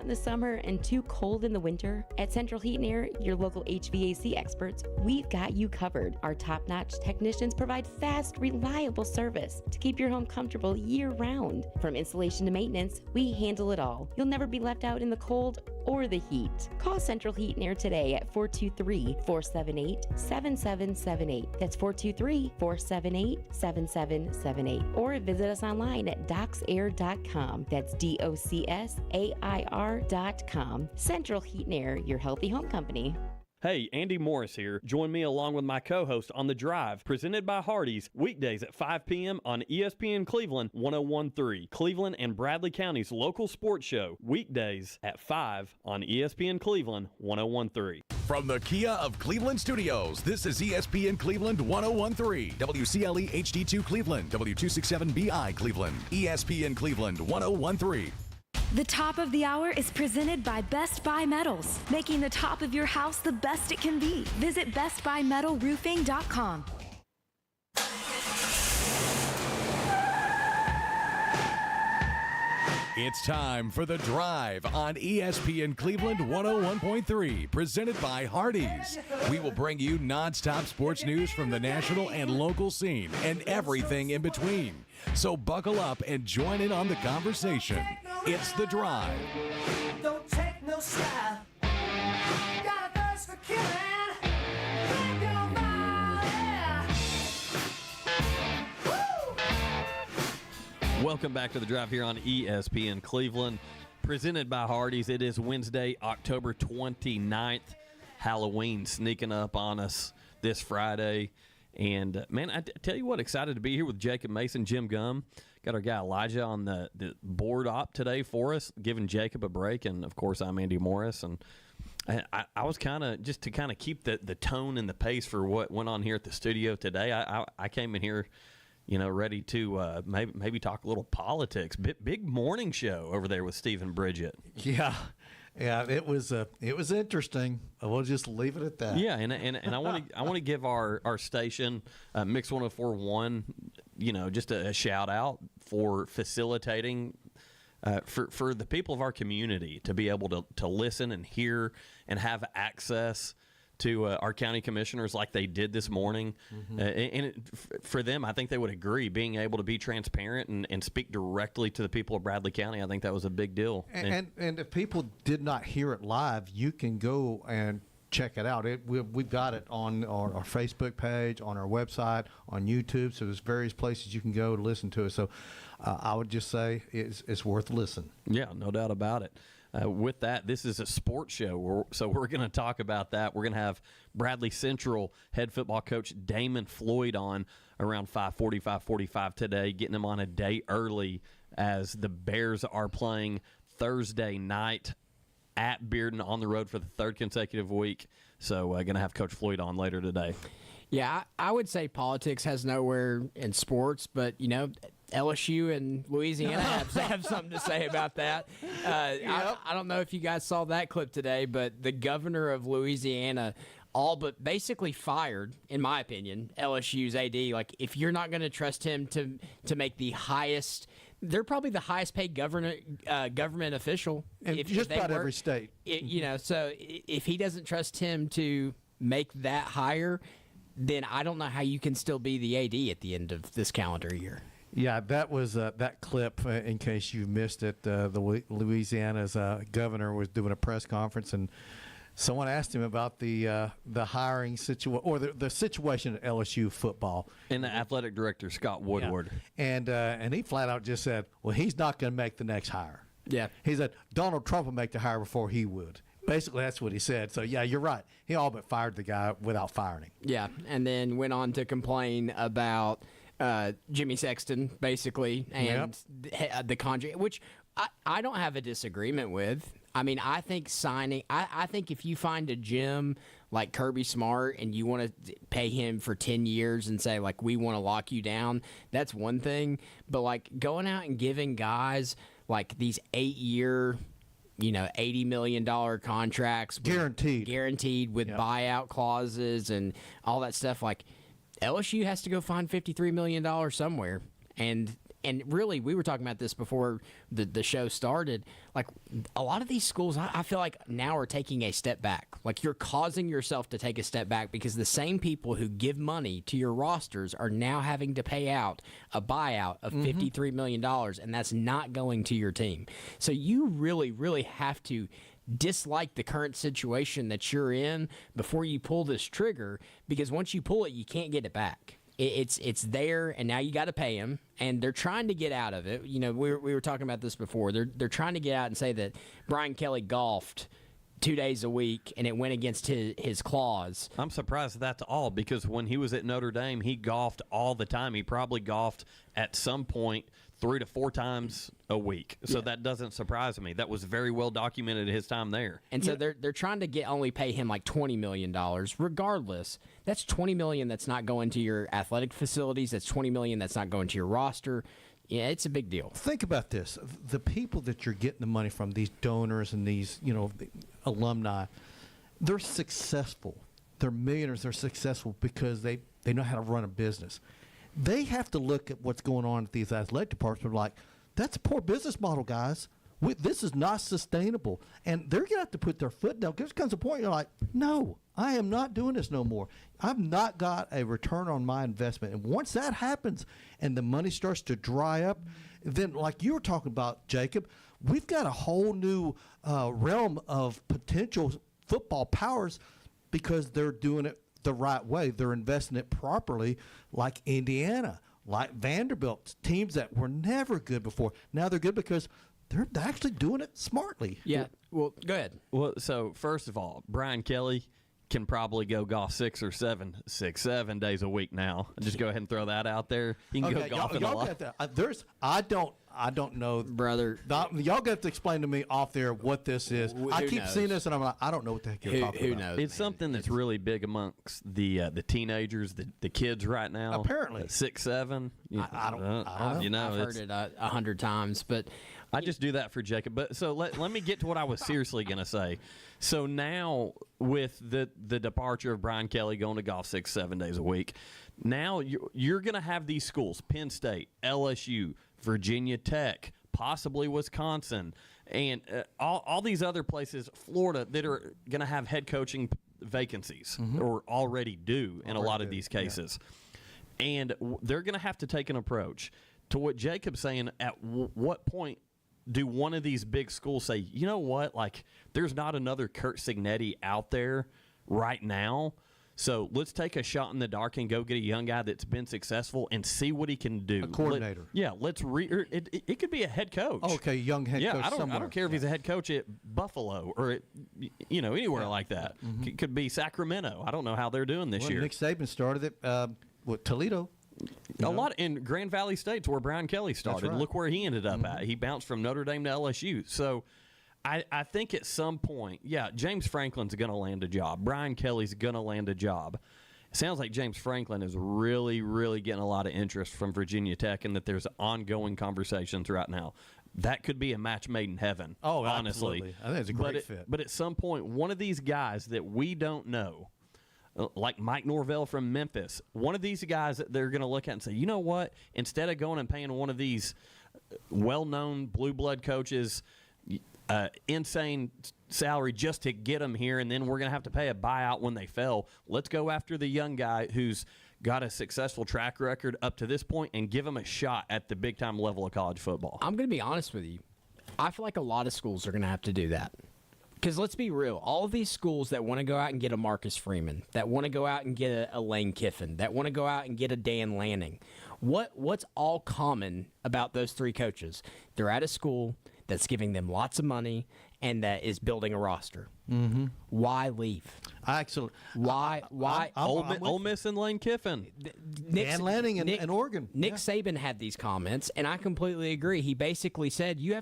in the summer and too cold in the winter? At Central Heat and Air, your local HVAC experts, we've got you covered. Our top-notch technicians provide fast, reliable service to keep your home comfortable year-round. From installation to maintenance, we handle it all. You'll never be left out in the cold or the heat. Call Central Heat and Air today at 423-478-7778. That's 423-478-7778. Or visit us online at docsair.com. That's DOCSAIR.com. Central Heat and Air, your healthy home company. Hey, Andy Morris here. Join me along with my co-host on The Drive, presented by Hardees, weekdays at 5 p.m. on ESPN Cleveland 101.3, Cleveland and Bradley County's local sports show, weekdays at 5 on ESPN Cleveland 101.3. From the Kia of Cleveland Studios, this is ESPN Cleveland 101.3, WCLE HD2 Cleveland, W267BI Cleveland, ESPN Cleveland 101.3. The top of the hour is presented by Best Buy Metals, making the top of your house the best it can be. Visit bestbuymetalroofing.com. It's time for The Drive on ESPN Cleveland 101.3, presented by Hardees. We will bring you nonstop sports news from the national and local scene and everything in between. So buckle up and join in on the conversation. It's The Drive. Don't take no style. Got a thirst for killing. Think about it. Woo! Welcome back to The Drive here on ESPN Cleveland, presented by Hardees. It is Wednesday, October 29th. Halloween sneaking up on us this Friday. And, man, I tell you what, excited to be here with Jacob Mason, Jim Gum. Got our guy Elijah on the board op today for us, giving Jacob a break. And, of course, I'm Andy Morris. And I was kind of, just to kind of keep the tone and the pace for what went on here at the studio today, I came in here, you know, ready to maybe talk a little politics. Big morning show over there with Steve and Bridget. Yeah, it was interesting. We'll just leave it at that. Yeah, and I want to give our station Mix 104.1, you know, just a shout out for facilitating for the people of our community to be able to listen and hear and have access to our county commissioners like they did this morning. Mm-hmm. For them, I think they would agree, being able to be transparent and speak directly to the people of Bradley County. I think that was a big deal. And if people did not hear it live, you can go and check it out. We've got it on our Facebook page, on our website, on YouTube. So there's various places you can go to listen to it. So I would just say it's worth listening. Yeah, no doubt about it. With that, this is a sports show, so we're going to talk about that. We're going to have Bradley Central head football coach Damon Floyd on around 5:40, 5:45 today, getting him on a day early as the Bears are playing Thursday night at Bearden on the road for the third consecutive week. So going to have Coach Floyd on later today. Yeah, I would say politics has nowhere in sports, but, you know, LSU and Louisiana have something to say about that. I don't know if you guys saw that clip today, but the governor of Louisiana all but basically fired, in my opinion, LSU's AD. Like, if you're not going to trust him to make the highest, they're probably the highest paid government official. And just about every state. You know, so if he doesn't trust him to make that higher, then I don't know how you can still be the AD at the end of this calendar year. Yeah, that was that clip, in case you missed it, the Louisiana's governor was doing a press conference, and someone asked him about the hiring situation, or the situation at LSU football. And the athletic director, Scott Woodward. Yeah. And he flat out just said, well, he's not going to make the next hire. Yeah. He said, Donald Trump will make the hire before he would. Basically, that's what he said. So, yeah, you're right. He all but fired the guy without firing him. Yeah, and then went on to complain about Jimmy Sexton, basically, and the contract, which I don't have a disagreement with. I mean, I think I think if you find a gym like Kirby Smart and you want to pay him for 10 years and say, like, we want to lock you down, that's one thing. But, like, going out and giving guys, like, these 8-year, you know, $80 million contracts. Guaranteed with buyout clauses and all that stuff. Like, LSU has to go find $53 million somewhere. And And really, we were talking about this before the show started. Like, a lot of these schools, I feel like now are taking a step back. Like, you're causing yourself to take a step back because the same people who give money to your rosters are now having to pay out a buyout of $53 million, and that's not going to your team. So you really, really have to dislike the current situation that you're in before you pull this trigger, because once you pull it, you can't get it back. It's there, and now you got to pay him, and they're trying to get out of it. You know, we were talking about this before. They're trying to get out and say that Brian Kelly golfed 2 days a week, and it went against his clause. I'm surprised that's all, because when he was at Notre Dame, he golfed all the time. He probably golfed at some point 3 to 4 times a week. So that doesn't surprise me. That was very well documented his time there. And so they're trying to only pay him like $20 million. Regardless, that's $20 million that's not going to your athletic facilities. That's $20 million that's not going to your roster. Yeah, it's a big deal. Think about this. The people that you're getting the money from, these donors and these, the alumni, they're successful. They're millionaires. They're successful because they know how to run a business. They have to look at what's going on at these athletic departments like, that's a poor business model, guys. This is not sustainable. And they're going to have to put their foot down. There comes a point you're like, no, I am not doing this no more. I've not got a return on my investment. And once that happens and the money starts to dry up, then like you were talking about, Jacob, we've got a whole new realm of potential football powers because they're doing it the right way. They're investing it properly, like Indiana, like Vanderbilt, teams that were never good before. Now they're good because they're actually doing it smartly. Yeah. Well, go ahead. Well, so first of all, Brian Kelly can probably go golf 6 or 7 days a week now. Just go ahead and throw that out there. He can go golfing a lot. I don't know, brother. Y'all got to explain to me off there what this is. I keep seeing this, and I'm like, I don't know what the heck you're talking about. Who knows? It's something that's really big amongst the teenagers, the kids right now. Apparently, 6, 7. I don't know. I've heard it 100 times, but I just do that for Jacob. But so let me get to what I was seriously going to say. So now with the departure of Brian Kelly going to golf 6, 7 days a week, now you're going to have these schools: Penn State, LSU, Virginia Tech, possibly Wisconsin, and all these other places, Florida, that are going to have head coaching vacancies or already do in a lot of these cases. Yeah. And they're going to have to take an approach to what Jacob's saying. At what point do one of these big schools say, you know what, like there's not another Kurt Signetti out there right now, so let's take a shot in the dark and go get a young guy that's been successful and see what he can do. A coordinator. Let's it could be a head coach. Oh, okay, young head coach. I don't care if he's a head coach at Buffalo or at, anywhere like that. It could be Sacramento. I don't know how they're doing this year. Nick Saban started it Toledo. A lot in Grand Valley State's where Brian Kelly started. Right. Look where he ended up at. He bounced from Notre Dame to LSU. So I think at some point, James Franklin's going to land a job. Brian Kelly's going to land a job. It sounds like James Franklin is really, really getting a lot of interest from Virginia Tech, and that there's ongoing conversations right now. That could be a match made in heaven. Oh, honestly. Absolutely. I think it's a great fit. But at some point, one of these guys that we don't know, like Mike Norvell from Memphis, one of these guys that they're going to look at and say, you know what, instead of going and paying one of these well-known blue blood coaches insane salary just to get them here, and then we're going to have to pay a buyout when they fail, let's go after the young guy who's got a successful track record up to this point and give him a shot at the big-time level of college football. I'm going to be honest with you. I feel like a lot of schools are going to have to do that. Because let's be real, all of these schools that want to go out and get a Marcus Freeman, that want to go out and get a Lane Kiffin, that want to go out and get a Dan Lanning, what's all common about those three coaches? They're at a school that's giving them lots of money and that is building a roster. Mm-hmm. Why leave? Why? Ole Miss and Lane Kiffin. Dan Lanning in Oregon. Nick Saban had these comments, and I completely agree. He basically said you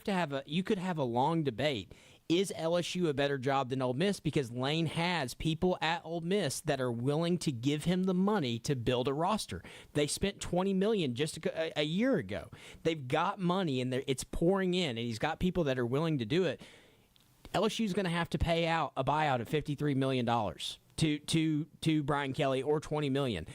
could have a long debate. Is LSU a better job than Ole Miss? Because Lane has people at Ole Miss that are willing to give him the money to build a roster. They spent $20 million just a year ago. They've got money, and it's pouring in, and he's got people that are willing to do it. LSU's going to have to pay out a buyout of $53 million to Brian Kelly, or $20 million.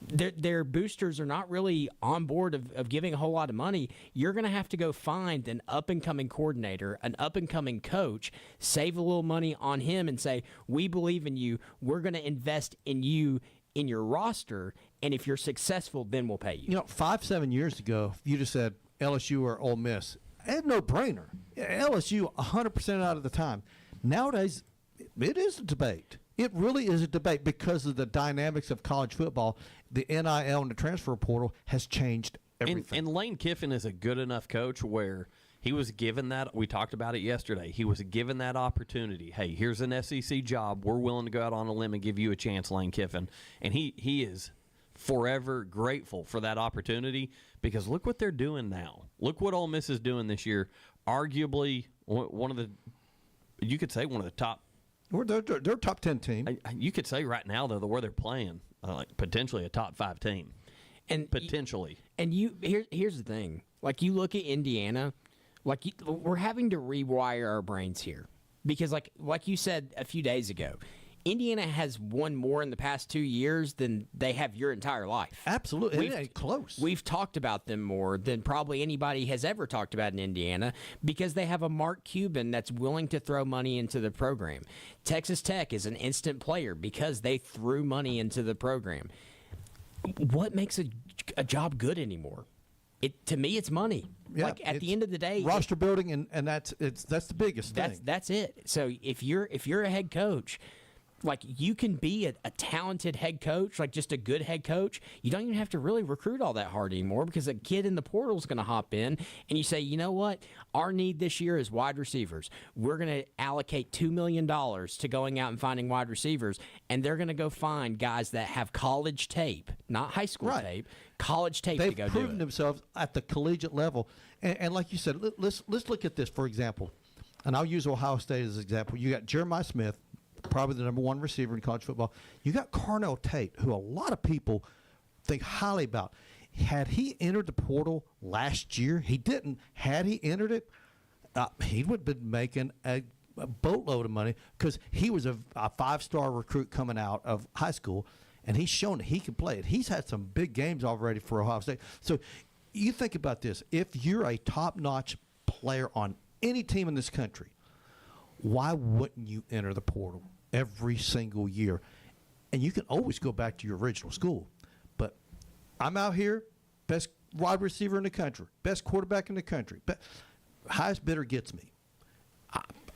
their boosters are not really on board of giving a whole lot of money. You're going to have to go find an up-and-coming coordinator, an up-and-coming coach, save a little money on him and say, we believe in you. We're going to invest in you in your roster, and if you're successful, then we'll pay you. You know, 5-7 years ago, you just said LSU or Ole Miss. It's no brainer. LSU 100% out of the time. Nowadays, it is a debate. It really is a debate because of the dynamics of college football. The NIL and the transfer portal has changed everything. And Lane Kiffin is a good enough coach where he was given that. We talked about it yesterday. He was given that opportunity. Hey, here's an SEC job. We're willing to go out on a limb and give you a chance, Lane Kiffin. And he is forever grateful for that opportunity because look what they're doing now. Look what Ole Miss is doing this year. Arguably one of the, you could say one of the top. They're a top 10 team. You could say right now, though, the way they're playing, like potentially a top 5 team. And potentially. Here's the thing. Like, you look at Indiana, we're having to rewire our brains here. Because, like you said a few days ago, Indiana has won more in the past 2 years than they have your entire life. Absolutely. It ain't close. We've talked about them more than probably anybody has ever talked about in Indiana because they have a Mark Cuban that's willing to throw money into the program. Texas Tech is an instant player because they threw money into the program. What makes a job good anymore? To me, it's money. Yeah, at the end of the day, roster building, and that's the biggest thing. That's it. So if you're a head coach, you can be a talented head coach, just a good head coach. You don't even have to really recruit all that hard anymore because a kid in the portal is going to hop in and you say, you know what? Our need this year is wide receivers. We're going to allocate $2 million to going out and finding wide receivers, and they're going to go find guys that have college tape, not high school tape, college tape to go do it. They've proven themselves at the collegiate level. And like you said, let's look at this, for example. And I'll use Ohio State as an example. You got Jeremiah Smith, probably the number 1 receiver in college football. You got Carnell Tate, who a lot of people think highly about. Had he entered the portal last year, he didn't. Had he entered it, he would have been making a boatload of money because he was a 5-star recruit coming out of high school, and he's shown that he can play it. He's had some big games already for Ohio State. So you think about this. If you're a top-notch player on any team in this country, why wouldn't you enter the portal every single year? And you can always go back to your original school. But I'm out here, best wide receiver in the country, best quarterback in the country, highest bidder gets me.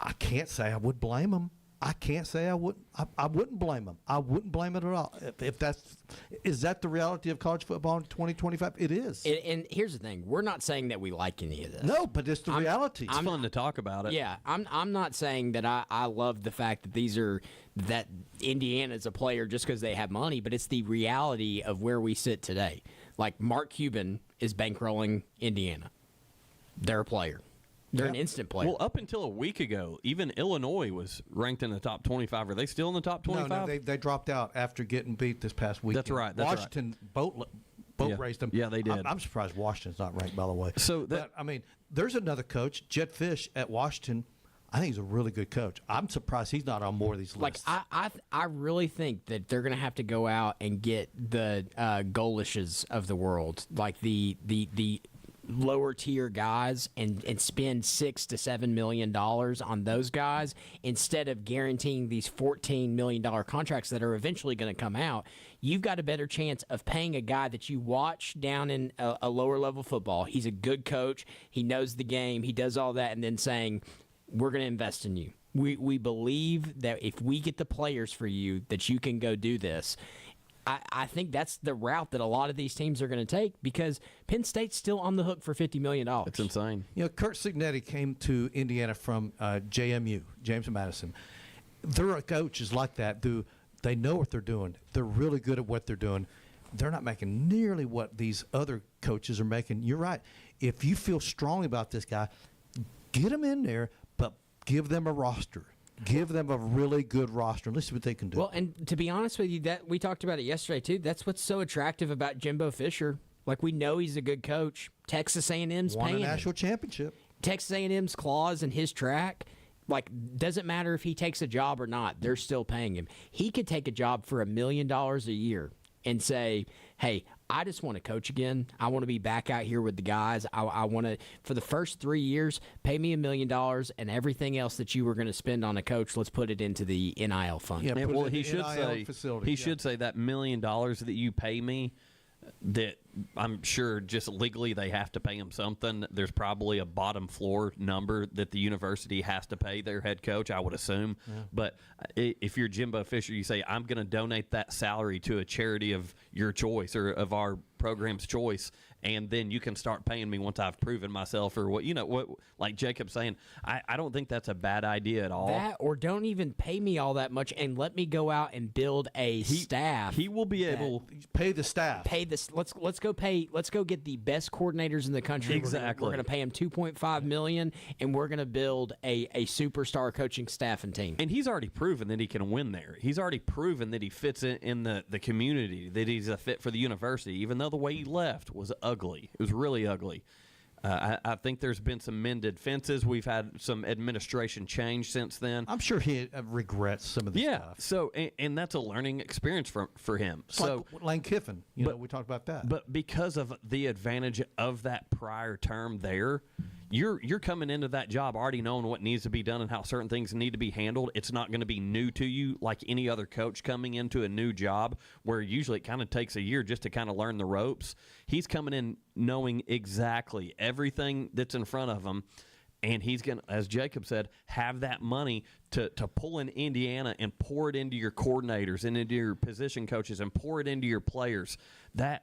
I can't say I would blame him. I can't say I wouldn't. I wouldn't blame him. I wouldn't blame it at all. Is that the reality of college football in 2025? It is. And here's the thing: we're not saying that we like any of this. No, but it's the reality. It's fun to talk about it. Yeah, I'm not saying that I love the fact that Indiana's a player just because they have money, but it's the reality of where we sit today. Like Mark Cuban is bankrolling Indiana. They're a player. They're an instant player. Well, up until a week ago, even Illinois was ranked in the top 25. Are they still in the top 25? No, they dropped out after getting beat this past weekend. That's right. Washington boat raced them. Yeah, they did. I'm surprised Washington's not ranked, by the way. So but, there's another coach, Jed Fish at Washington. I think he's a really good coach. I'm surprised he's not on more of these lists. I really think that they're going to have to go out and get the Golishes of the world, like the lower tier guys, and spend $6 to $7 million on those guys instead of guaranteeing these $14 million contracts that are eventually going to come out. You've got a better chance of paying a guy that you watch down in a lower level football. He's a good coach. He knows the game. He does all that, and then saying, we're going to invest in you. We believe that if we get the players for you, that you can go do this. I think that's the route that a lot of these teams are going to take because Penn State's still on the hook for $50 million. It's insane. You know, Kurt Signetti came to Indiana from JMU, James Madison. There are coaches like that who they know what they're doing. They're really good at what they're doing. They're not making nearly what these other coaches are making. You're right. If you feel strongly about this guy, get him in there, but give them a roster. Give them a really good roster. Let's see what they can do. Well, and to be honest with you, that we talked about it yesterday too. That's what's so attractive about Jimbo Fisher. Like, we know he's a good coach. Texas A&M's won paying a national him. championship. Texas A&M's clause in his track, doesn't matter if he takes a job or not. They're still paying him. He could take a job for $1 million a year and say, hey, I just want to coach again. I want to be back out here with the guys. I want to, for the first 3 years, pay me $1 million, and everything else that you were going to spend on a coach, let's put it into the NIL fund. Yeah, put well, it in he the should NIL say facility. he should say that $1 million that you pay me. That I'm sure just legally they have to pay him something. There's probably a bottom floor number that the university has to pay their head coach, I would assume. Yeah. But if you're Jimbo Fisher, you say, I'm going to donate that salary to a charity of your choice or of our program's choice, and then you can start paying me once I've proven myself or what, like Jacob's saying. I don't think that's a bad idea at all. That, or don't even pay me all that much and let me go out and build a staff. He will be able pay the staff. Pay this. Let's go get the best coordinators in the country. Exactly. We're going to pay him $2.5 million, and we're going to build a superstar coaching staff and team. And he's already proven that he can win there. He's already proven that he fits in the community, that he's a fit for the university, even though the way he left was ugly. It was really ugly. I think there's been some mended fences. We've had some administration change since then. I'm sure he regrets some of the stuff. So and that's a learning experience for him. It's like Lane Kiffin, we talked about that. But because of the advantage of that prior term there, you're coming into that job already knowing what needs to be done and how certain things need to be handled. It's not going to be new to you like any other coach coming into a new job where usually it kind of takes a year just to kind of learn the ropes. He's coming in knowing exactly everything that's in front of him, and he's going to, as Jacob said, have that money to pull in Indiana and pour it into your coordinators and into your position coaches and pour it into your players. That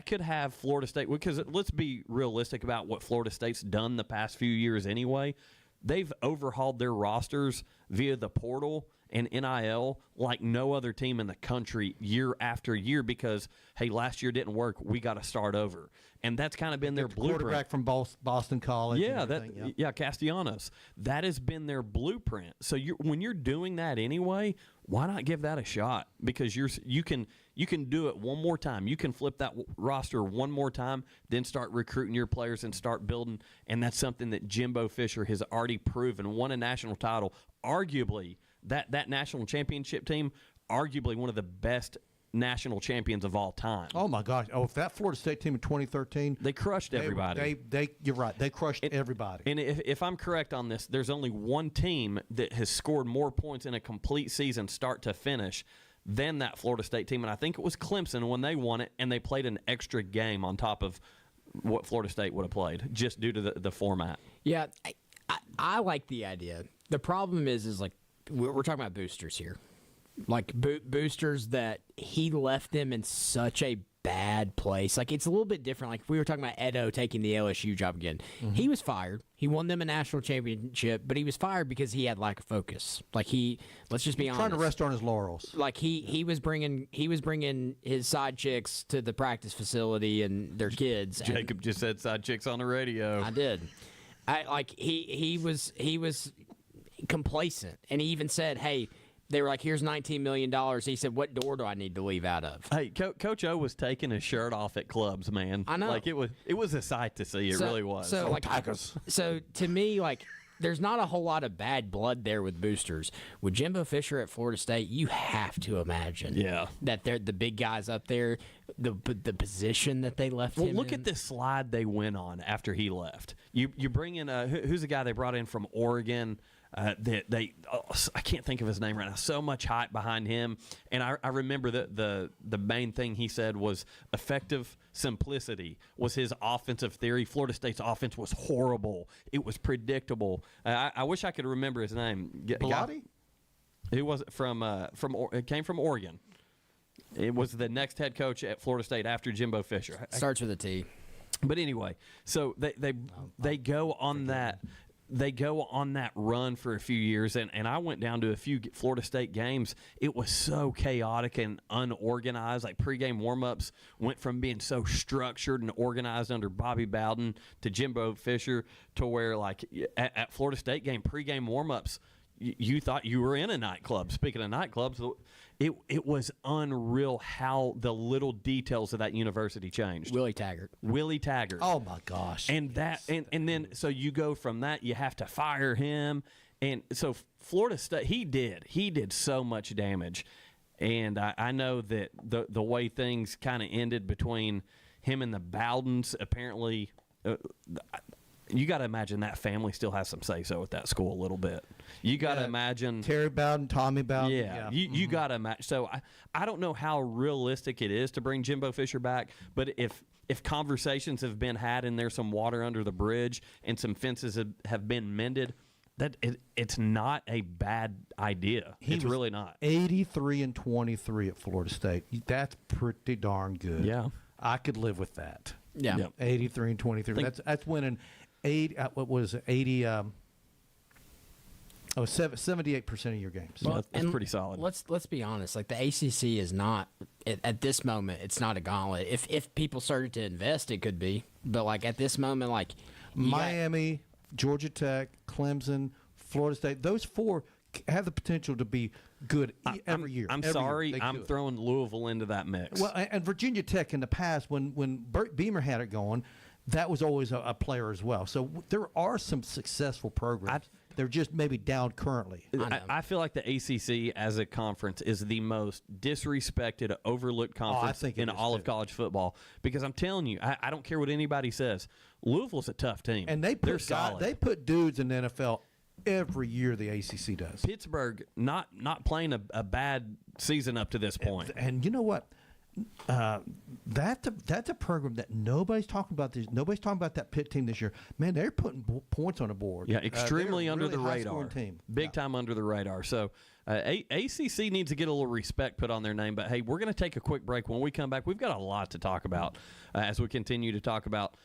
could have Florida State, because let's be realistic about what Florida State's done the past few years anyway. They've overhauled their rosters via the portal and NIL like no other team in the country year after year because, hey, last year didn't work. We got to start over. And that's kind of been their blueprint. Quarterback from Boston College. Yeah, Castellanos. That has been their blueprint. So when you're doing that anyway, why not give that a shot? Because you can do it one more time. You can flip that roster one more time, then start recruiting your players and start building. And that's something that Jimbo Fisher has already proven. Won a national title. Arguably, that national championship team, arguably one of the best national champions of all time. Oh my gosh! Oh, if that Florida State team in 2013, they crushed everybody. You're right. They crushed everybody. And if I'm correct on this, there's only one team that has scored more points in a complete season, start to finish, than that Florida State team, and I think it was Clemson when they won it, and they played an extra game on top of what Florida State would have played, just due to the format. Yeah, I like the idea. The problem is like we're talking about boosters here. Like boosters that he left them in such a bad place. Like it's a little bit different. Like we were talking about Edo taking the LSU job again. Mm-hmm. He was fired. He won them a national championship, but he was fired because he had lack of focus. Like let's just be honest, trying to rest on his laurels. Like he was bringing his side chicks to the practice facility and their kids. Jacob just said side chicks on the radio. I did. He was complacent, and he even said, "Hey." They were like, here's $19 million. He said, what door do I need to leave out of? Hey, Coach O was taking his shirt off at clubs, man. I know. Like, it was a sight to see. It really was. So, so to me, like, there's not a whole lot of bad blood there with boosters. With Jimbo Fisher at Florida State, you have to imagine that they're the big guys up there, the position that they left him in. Look at this slide they went on after he left. You bring in, who's the guy they brought in from Oregon? I can't think of his name right now. So much hype behind him, and I remember the main thing he said was effective simplicity was his offensive theory. Florida State's offense was horrible. It was predictable. I wish I could remember his name. Bellotti? It was it came from Oregon. It was the next head coach at Florida State after Jimbo Fisher. Starts with a T. But anyway, so they go on that. They go on that run for a few years, and I went down to a few Florida State games. It was so chaotic and unorganized. Like pregame warm-ups went from being so structured and organized under Bobby Bowden to Jimbo Fisher to where, like, at Florida State game, pregame warm-ups, you thought you were in a nightclub. Speaking of nightclubs, it was unreal how the little details of that university changed. Willie Taggart. Oh my gosh. And and then so you go from that, you have to fire him. And so Florida State, he did so much damage. And I know that the way things kind of ended between him and the Bowdens, apparently, you got to imagine that family still has some say-so at that school a little bit. You got to imagine Terry Bowden, Tommy Bowden. Yeah, you got to imagine. So I don't know how realistic it is to bring Jimbo Fisher back, but if conversations have been had and there's some water under the bridge and some fences have been mended, it's not a bad idea. It's really not. 83-23 at Florida State. That's pretty darn good. Yeah. I could live with that. Yeah. Yep. 83-23. That's winning 78% of your games. Well, that's pretty solid. Let's be honest. Like, the ACC is not at this moment. It's not a gauntlet. If people started to invest, it could be. But like at this moment, like Miami, Georgia Tech, Clemson, Florida State. Those four have the potential to be good every year. I'm every sorry, year. I'm throwing Louisville into that mix. Well, and Virginia Tech in the past, when Bert Beamer had it going, that was always a player as well. So there are some successful programs. They're just maybe down currently. I feel like the ACC as a conference is the most disrespected, overlooked conference in all of college football. Because I'm telling you, I don't care what anybody says. Louisville's a tough team. And they're solid. They put dudes in the NFL every year. The ACC does. Pittsburgh not playing a bad season up to this point. And you know what? That's a program that nobody's talking about. Nobody's talking about that Pitt team this year. Man, they're putting points on the board. Yeah, extremely under really the radar. Team. Big time under the radar. So ACC needs to get a little respect put on their name. But hey, we're going to take a quick break. When we come back, we've got a lot to talk about as we continue to talk about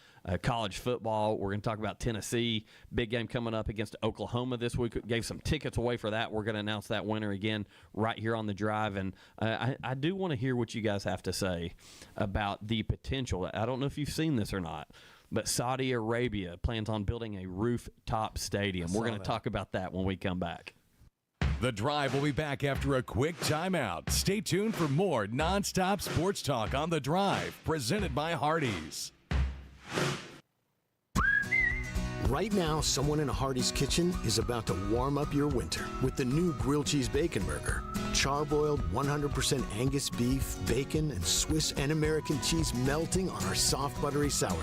college football. We're going to talk about Tennessee. Big game coming up against Oklahoma this week. Gave some tickets away for that. We're going to announce that winner again right here on the drive. And I do want to hear what you guys have to say about the potential. I don't know if you've seen this or not, but Saudi Arabia plans on building a rooftop stadium. We're going to talk about that when we come back. The Drive will be back after a quick timeout. Stay tuned for more nonstop sports talk on The Drive, presented by Hardees. Right now, someone in a Hardee's kitchen is about to warm up your winter with the new grilled cheese bacon burger. Charbroiled 100% Angus beef, bacon, and Swiss and American cheese melting on our soft, buttery sourdough.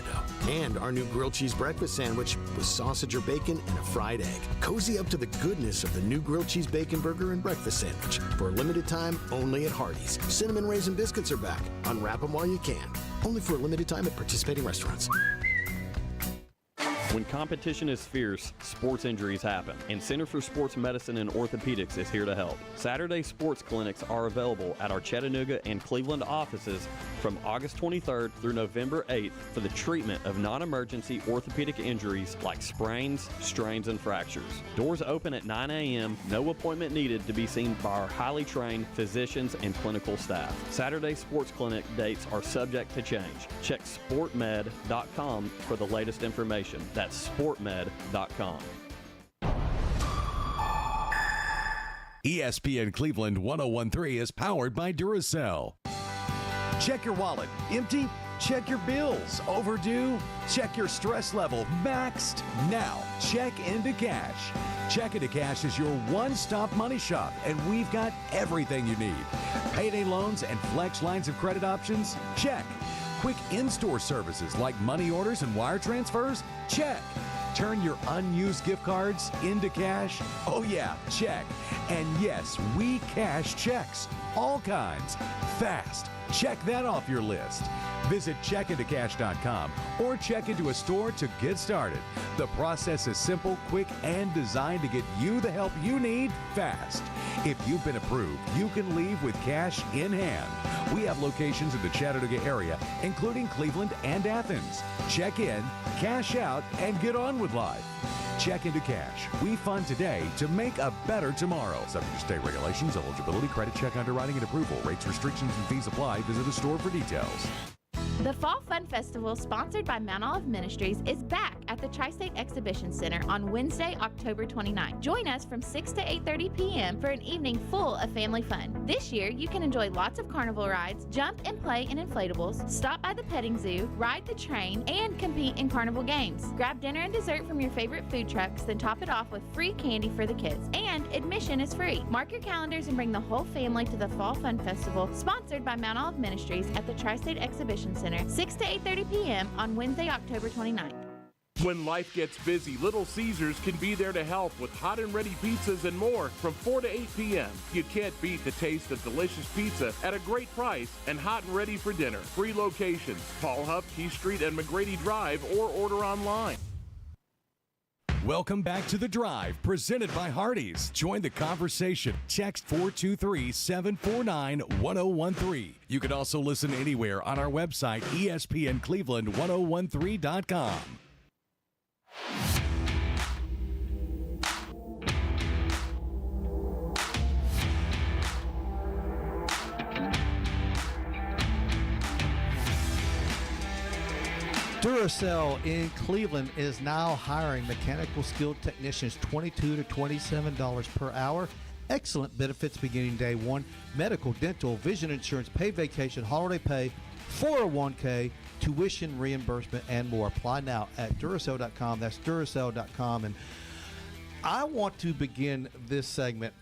And our new grilled cheese breakfast sandwich with sausage or bacon and a fried egg. Cozy up to the goodness of the new grilled cheese bacon burger and breakfast sandwich. For a limited time, only at Hardee's. Cinnamon Raisin Biscuits are back. Unwrap them while you can. Only for a limited time at participating restaurants. When competition is fierce, sports injuries happen, and Center for Sports Medicine and Orthopedics is here to help. Saturday sports clinics are available at our Chattanooga and Cleveland offices from August 23rd through November 8th for the treatment of non-emergency orthopedic injuries like sprains, strains, and fractures. Doors open at 9 a.m., no appointment needed to be seen by our highly trained physicians and clinical staff. Saturday sports clinic dates are subject to change. Check sportmed.com for the latest information. That's sportmed.com. ESPN Cleveland 101.3 is powered by Duracell. Check your wallet. Empty? Check your bills. Overdue? Check your stress level. Maxed? Now, check into cash. Check into Cash is your one-stop money shop, and we've got everything you need. Payday loans and flex lines of credit options? Check. Quick in-store services like money orders and wire transfers? Check. Turn your unused gift cards into cash? Oh yeah, check. And yes, we cash checks. All kinds. Fast. Check that off your list. Visit checkintocash.com or check into a store to get started. The process is simple, quick, and designed to get you the help you need fast. If you've been approved, you can leave with cash in hand. We have locations in the Chattanooga area, including Cleveland and Athens. Check in, cash out, and get on with life. Check into Cash. We fund today to make a better tomorrow. Subject to state regulations, eligibility, credit check, underwriting, and approval. Rates, restrictions, and fees apply. Visit a store for details. The Fall Fun Festival, sponsored by Mount Olive Ministries, is back at the Tri-State Exhibition Center on Wednesday, October 29th. Join us from 6 to 8:30 p.m. for an evening full of family fun. This year, you can enjoy lots of carnival rides, jump and play in inflatables, stop by the petting zoo, ride the train, and compete in carnival games. Grab dinner and dessert from your favorite food trucks, then top it off with free candy for the kids. And admission is free. Mark your calendars and bring the whole family to the Fall Fun Festival, sponsored by Mount Olive Ministries at the Tri-State Exhibition Center, 6 to 8:30 p.m. on Wednesday, October 29th. When life gets busy, Little Caesars can be there to help with hot and ready pizzas and more from 4 to 8 p.m. You can't beat the taste of delicious pizza at a great price and hot and ready for dinner. 3 locations, Paul Huff, Key Street, and McGrady Drive, or order online. Welcome back to The Drive, presented by Hardees. Join the conversation. Text 423-749-1013. You can also listen anywhere on our website, ESPNCleveland1013.com. Duracell in Cleveland is now hiring mechanical skilled technicians $22 to $27 per hour. Excellent benefits beginning day one. Medical, dental, vision insurance, paid vacation, holiday pay, 401k, tuition reimbursement, and more. Apply now at Duracell.com. That's Duracell.com. And I want to begin this segment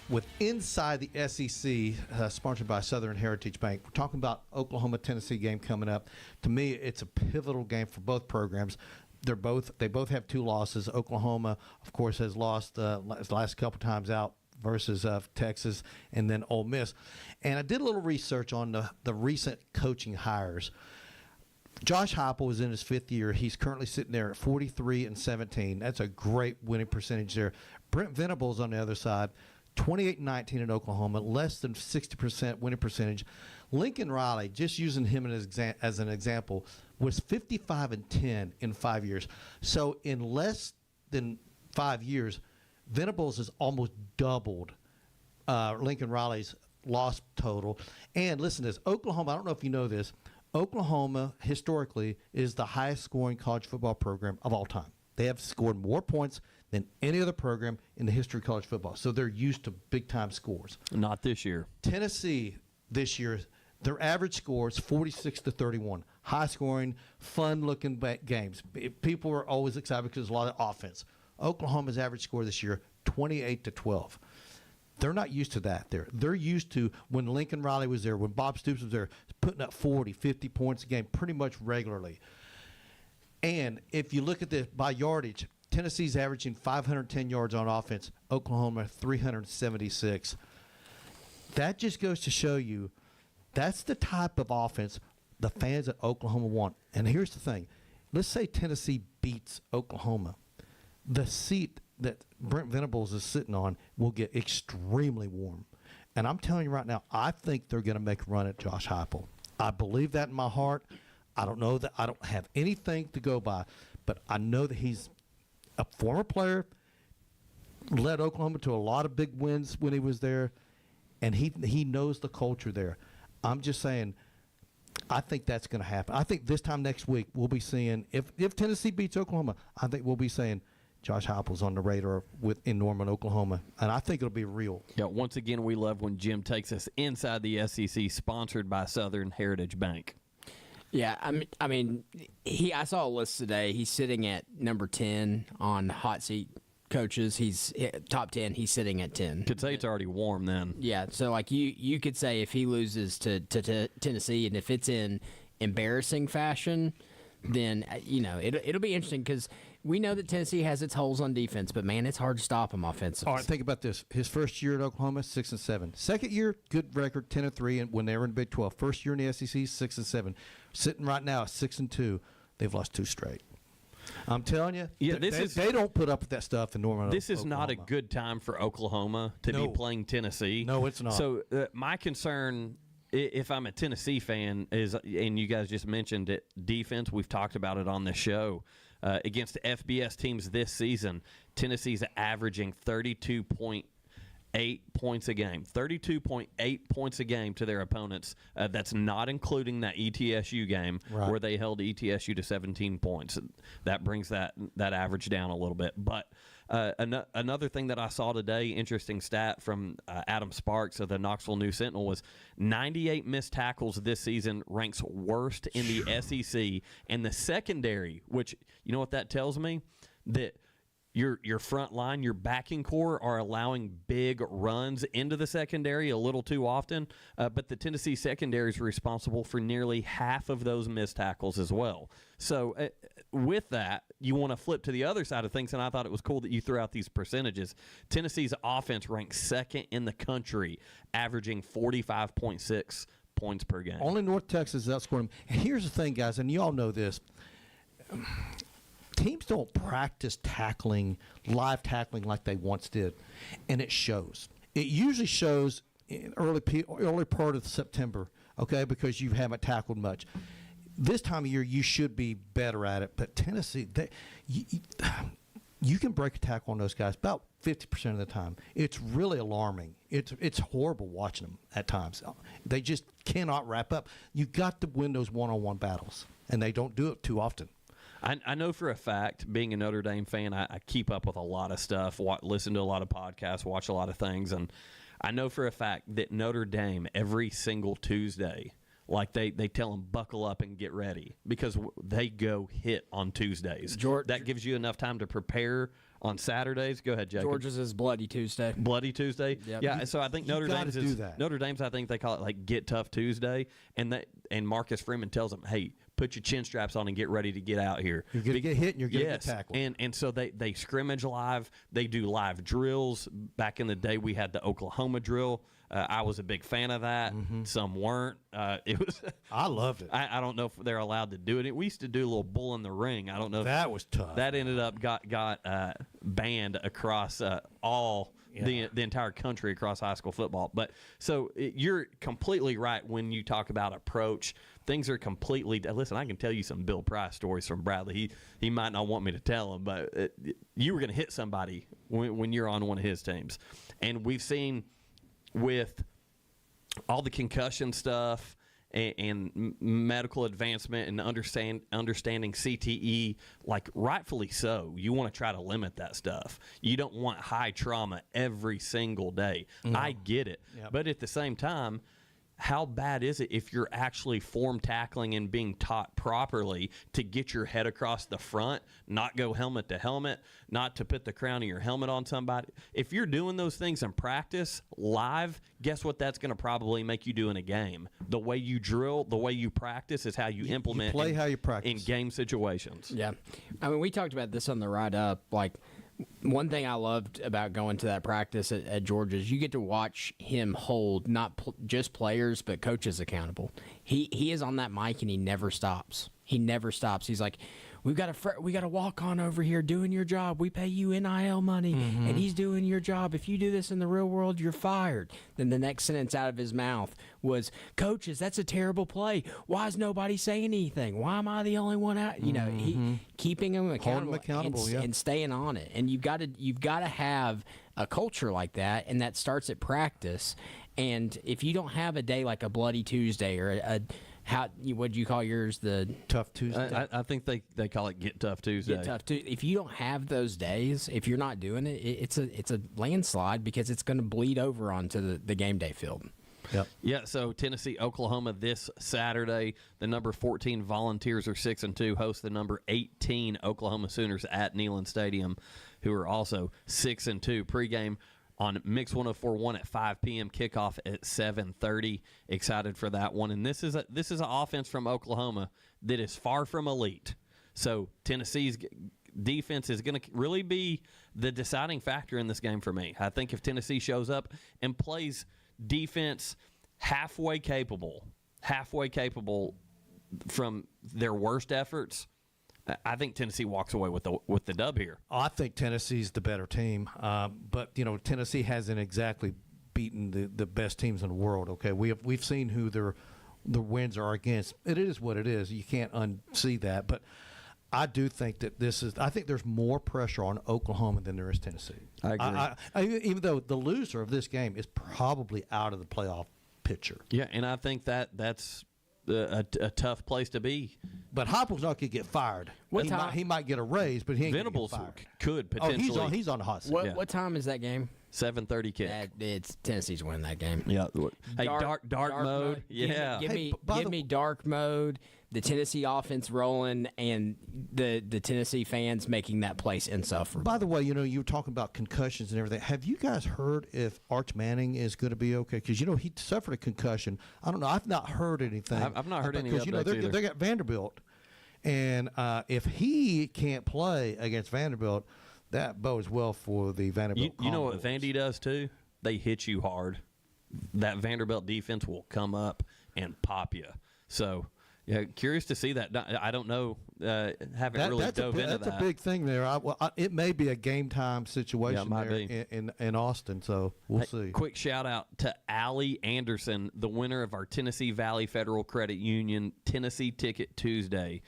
with Inside the SEC, sponsored by Southern Heritage Bank. We're talking about Oklahoma-Tennessee game coming up. To me, it's a pivotal game for both programs. They both have 2 losses. Oklahoma, of course, has lost the last couple times out versus Texas and then Ole Miss. And I did a little research on the recent coaching hires. Josh Heupel is in his 5th year. He's currently sitting there at 43-17. That's a great winning percentage there. Brent Venables on the other side, 28-19 in Oklahoma, less than 60% winning percentage. Lincoln Riley, just using him as an example, was 55-10 in 5 years. So in less than 5 years, Venables has almost doubled Lincoln Riley's loss total. And listen to this, Oklahoma, I don't know if you know this, Oklahoma historically is the highest scoring college football program of all time. They have scored more points than any other program in the history of college football. So they're used to big-time scores. Not this year. Tennessee this year, their average score is 46-31. High-scoring, fun-looking games. People are always excited because there's a lot of offense. Oklahoma's average score this year, 28-12. They're not used to that there. They're used to when Lincoln Riley was there, when Bob Stoops was there, putting up 40, 50 points a game pretty much regularly. And if you look at this by yardage, Tennessee's averaging 510 yards on offense, Oklahoma 376. That just goes to show you that's the type of offense the fans at Oklahoma want. And here's the thing. Let's say Tennessee beats Oklahoma. The seat that Brent Venables is sitting on will get extremely warm. And I'm telling you right now, I think they're going to make a run at Josh Heupel. I believe that in my heart. I don't know that I don't have anything to go by, but I know that he's a former player, led Oklahoma to a lot of big wins when he was there, and he knows the culture there. I'm just saying, I think that's going to happen. I think this time next week we'll be seeing, if Tennessee beats Oklahoma, I think we'll be saying Josh Heupel's on the radar in Norman, Oklahoma, and I think it'll be real. Yeah, once again, we love when Jim takes us inside the SEC, sponsored by Southern Heritage Bank. Yeah, I mean, I saw a list today. He's sitting at number 10 on hot seat coaches. He's top 10. He's sitting at 10. Could say it's already warm then. Yeah, so like you could say if he loses to Tennessee, and if it's in embarrassing fashion, then it'll be interesting because we know that Tennessee has its holes on defense, but man, it's hard to stop them offensively. All right, think about this. His first year at Oklahoma, 6-7. Second year, good record, 10-3, and when they were in the Big 12. First year in the SEC, 6-7. Sitting right now at 6-2. They've lost 2 straight. I'm telling you, they don't put up with that stuff in Norman. This is not a good time for Oklahoma to be playing Tennessee. No, it's not. So my concern, if I'm a Tennessee fan, is, and you guys just mentioned it, defense. We've talked about it on the show. Against FBS teams this season, Tennessee's averaging 32.8 8 points a game, 32.8 points a game to their opponents. That's not including that ETSU game where they held ETSU to 17 points. That brings that average down a little bit. But another thing that I saw today, interesting stat from Adam Sparks of the Knoxville News Sentinel, was 98 missed tackles this season ranks worst in the SEC. And the secondary, which, you know what that tells me? That your front line, your backing core are allowing big runs into the secondary a little too often, but the Tennessee secondary is responsible for nearly half of those missed tackles as well. So with that, you want to flip to the other side of things, and I thought it was cool that you threw out these percentages. Tennessee's offense ranks second in the country, averaging 45.6 points per game. Only North Texas is outscoring them. And here's the thing, guys, and you all know this. Teams don't practice live tackling like they once did, and it shows. It usually shows in early part of September, okay, because you haven't tackled much. This time of year, you should be better at it, but Tennessee, you can break a tackle on those guys about 50% of the time. It's really alarming. It's horrible watching them at times. They just cannot wrap up. You got to win those one-on-one battles, and they don't do it too often. I know for a fact, being a Notre Dame fan, I keep up with a lot of stuff, listen to a lot of podcasts, watch a lot of things, and I know for a fact that Notre Dame, every single Tuesday, like they tell them, buckle up and get ready, because they go hit on Tuesdays. That gives you enough time to prepare on Saturdays. Go ahead, Jacob. Georgia's is Bloody Tuesday. Bloody Tuesday? Yep. Yeah, so I think Notre Dame's, I think they call it like Get Tough Tuesday, and Marcus Freeman tells them, hey, put your chin straps on and get ready to get out here. You're going to get hit and you're going to get tackled. And so they scrimmage live. They do live drills. Back in the day, we had the Oklahoma drill. I was a big fan of that. Mm-hmm. Some weren't. I loved it. I don't know if they're allowed to do it. We used to do a little bull in the ring. I don't know. That was tough. That ended up got banned across all the entire country across high school football. But so you're completely right when you talk about approach. Things are completely – listen, I can tell you some Bill Price stories from Bradley. He might not want me to tell them, but you were going to hit somebody when you're on one of his teams. And we've seen with all the concussion stuff and medical advancement and understanding CTE, like rightfully so, you want to try to limit that stuff. You don't want high trauma every single day. No. I get it. Yep. But at the same time, how bad is it if you're actually form tackling and being taught properly to get your head across the front, not go helmet to helmet, not to put the crown of your helmet on somebody? If you're doing those things in practice live, guess what that's going to probably make you do in a game? The way you drill, the way you practice is how you implement how you practice in game situations. Yeah. I mean, we talked about this on the ride up. Like, one thing I loved about going to that practice at Georgia is you get to watch him hold not just players but coaches accountable. He is on that mic and he never stops. He never stops. He's like, we got a walk on over here doing your job. We pay you NIL money, and he's doing your job. If you do this in the real world, you're fired. Then the next sentence out of his mouth was, coaches, that's a terrible play. Why is nobody saying anything? Why am I the only one out? You know, he keeping him accountable, and staying on it. And you've got to have a culture like that, and that starts at practice. And if you don't have a day like a Bloody Tuesday or what do you call yours? The Tough Tuesday. I think they call it Get Tough Tuesday. Get Tough Tuesday. If you don't have those days, if you're not doing it, it's a landslide because it's going to bleed over onto the game day field. Yep. Yeah. So Tennessee, Oklahoma this Saturday. The number 14 Volunteers are 6-2. Host the number 18 Oklahoma Sooners at Neyland Stadium, who are also 6-2. Pregame on Mix 104.1 at 5 p.m. Kickoff at 7:30. Excited for that one. And this is an offense from Oklahoma that is far from elite. So Tennessee's defense is going to really be the deciding factor in this game for me. I think if Tennessee shows up and plays defense halfway capable from their worst efforts, I think Tennessee walks away with the dub here. I think Tennessee's the better team, but Tennessee hasn't exactly beaten the best teams in the world. Okay, we've seen who the wins are against. It is what it is. You can't unsee that. But I do think that I think there's more pressure on Oklahoma than there is Tennessee. I agree. Even though the loser of this game is probably out of the playoff picture. Yeah, and I think that's a tough place to be. But Heupel's not going to get fired. He might get a raise, but he ain't going to get fired. Could potentially. Oh, he's on the hot seat. What time is that game? 7:30 kick. It's Tennessee's winning that game. Yeah. Hey, dark mode. Yeah. Give me dark mode. The Tennessee offense rolling, and the Tennessee fans making that place insufferable. By the way, you were talking about concussions and everything. Have you guys heard if Arch Manning is going to be okay? Because he suffered a concussion. I don't know. I've not heard anything. I've not heard any updates because either. They got Vanderbilt, and if he can't play against Vanderbilt, that bodes well for the Vanderbilt. You know what Vandy does too? They hit you hard. That Vanderbilt defense will come up and pop you. So. Yeah, curious to see that. I don't know. Haven't really dove into that. That's a big thing there. It may be a game time situation there in Austin, so we'll see. Quick shout out to Allie Anderson, the winner of our Tennessee Valley Federal Credit Union Tennessee Ticket Tuesday.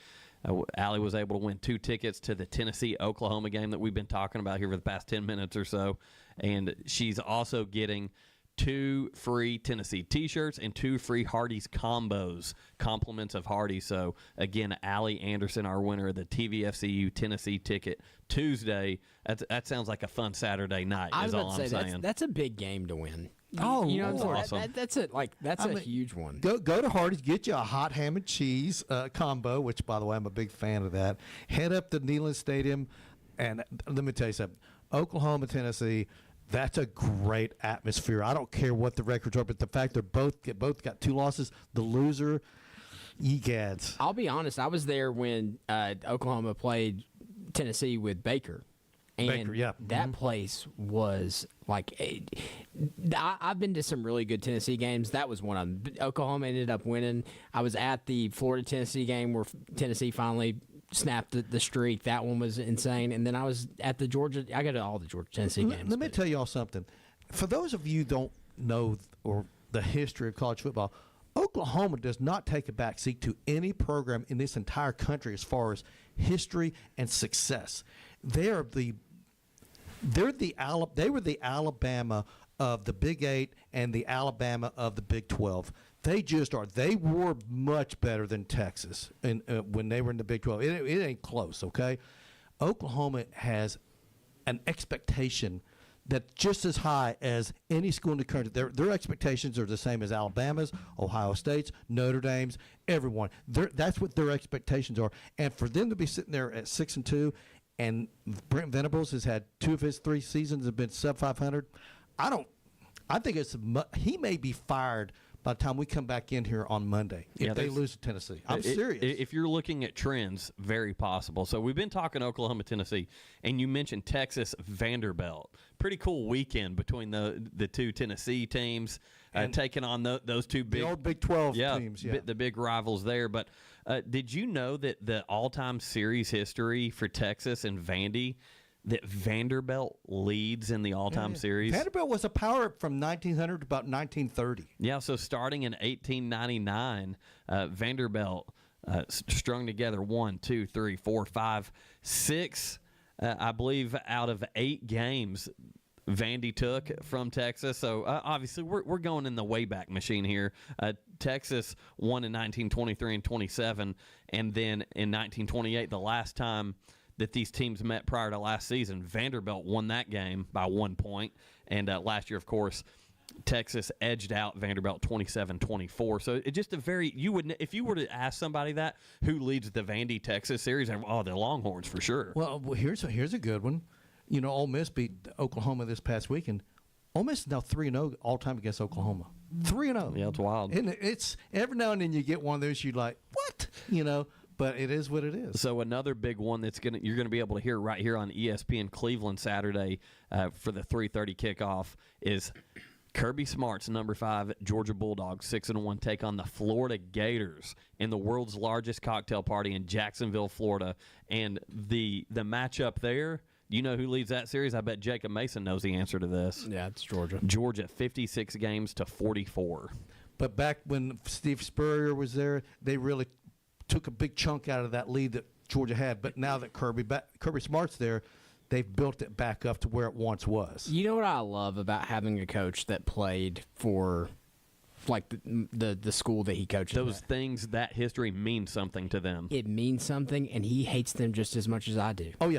Allie was able to win 2 tickets to the Tennessee-Oklahoma game that we've been talking about here for the past 10 minutes or so, and she's also getting 2 free Tennessee T-shirts and 2 free Hardees combos, compliments of Hardees. So, again, Allie Anderson, our winner of the TVFCU Tennessee Ticket Tuesday. That sounds like a fun Saturday night, is all I'm saying. That's a big game to win. Oh, that's awesome. That's a huge one. Go to Hardees, get you a hot ham and cheese combo, which, by the way, I'm a big fan of that. Head up to Neyland Stadium, and let me tell you something. Oklahoma, Tennessee, that's a great atmosphere. I don't care what the records are, but the fact they're both got 2 losses, the loser, egads. I'll be honest. I was there when Oklahoma played Tennessee with Baker. And that place was like I've been to some really good Tennessee games. That was one of them. Oklahoma ended up winning. I was at the Florida-Tennessee game where Tennessee finally snapped the streak. That one was insane. And then I was at the Georgia. I got to all the Georgia-Tennessee games. Let me tell you all something. For those of you who don't know or the history of college football, Oklahoma does not take a backseat to any program in this entire country as far as history and success. They were the Alabama of the Big 8 and the Alabama of the Big 12. They just are. They were much better than Texas when they were in the Big 12. It ain't close, okay? Oklahoma has an expectation that's just as high as any school in the country. Their expectations are the same as Alabama's, Ohio State's, Notre Dame's, everyone. That's what their expectations are. And for them to be sitting there at 6-2, and Brent Venables has had 2 of his 3 seasons have been sub 500. I think he may be fired by the time we come back in here on Monday if they lose to Tennessee. I'm serious. If you're looking at trends, very possible. So we've been talking Oklahoma, Tennessee, and you mentioned Texas, Vanderbilt. Pretty cool weekend between the 2 Tennessee teams taking on those 2 big, the old Big 12 teams. Yeah, the big rivals there. But did you know that the all-time series history for Texas and Vandy, that Vanderbilt leads in the all-time series? Vanderbilt was a power from 1900 to about 1930. Yeah, so starting in 1899, Vanderbilt strung together 1, 2, 3, 4, 5, 6, I believe, out of 8 games Vandy took from Texas. So obviously we're going in the Wayback Machine here. Texas won in 1923 and 27, and then in 1928, the last time that these teams met prior to last season, Vanderbilt won that game by 1 point. And last year, of course, Texas edged out Vanderbilt 27-24. So it just if you were to ask somebody that who leads the Vandy Texas series, the Longhorns for sure. Well, here's a good one. Ole Miss beat Oklahoma this past weekend. Ole Miss is now 3-0 all time against Oklahoma. 3-0. Yeah, it's wild. And it's every now and then you get one of those you're like, what? But it is what it is. So another big one you're gonna be able to hear right here on ESPN Cleveland Saturday for the 3:30 kickoff is Kirby Smart's number 5 Georgia Bulldogs 6-1 take on the Florida Gators in the world's largest cocktail party in Jacksonville, Florida. And the matchup there, you know who leads that series? I bet Jacob Mason knows the answer to this. Yeah, it's Georgia. Georgia 56 games to 44. But back when Steve Spurrier was there, they really took a big chunk out of that lead that Georgia had. But now that Kirby Smart's there, they've built it back up to where it once was. You know what I love about having a coach that played for like the school that he coaches Those at. things, that history means something to them. It means something, and he hates them just as much as I do. Oh, yeah.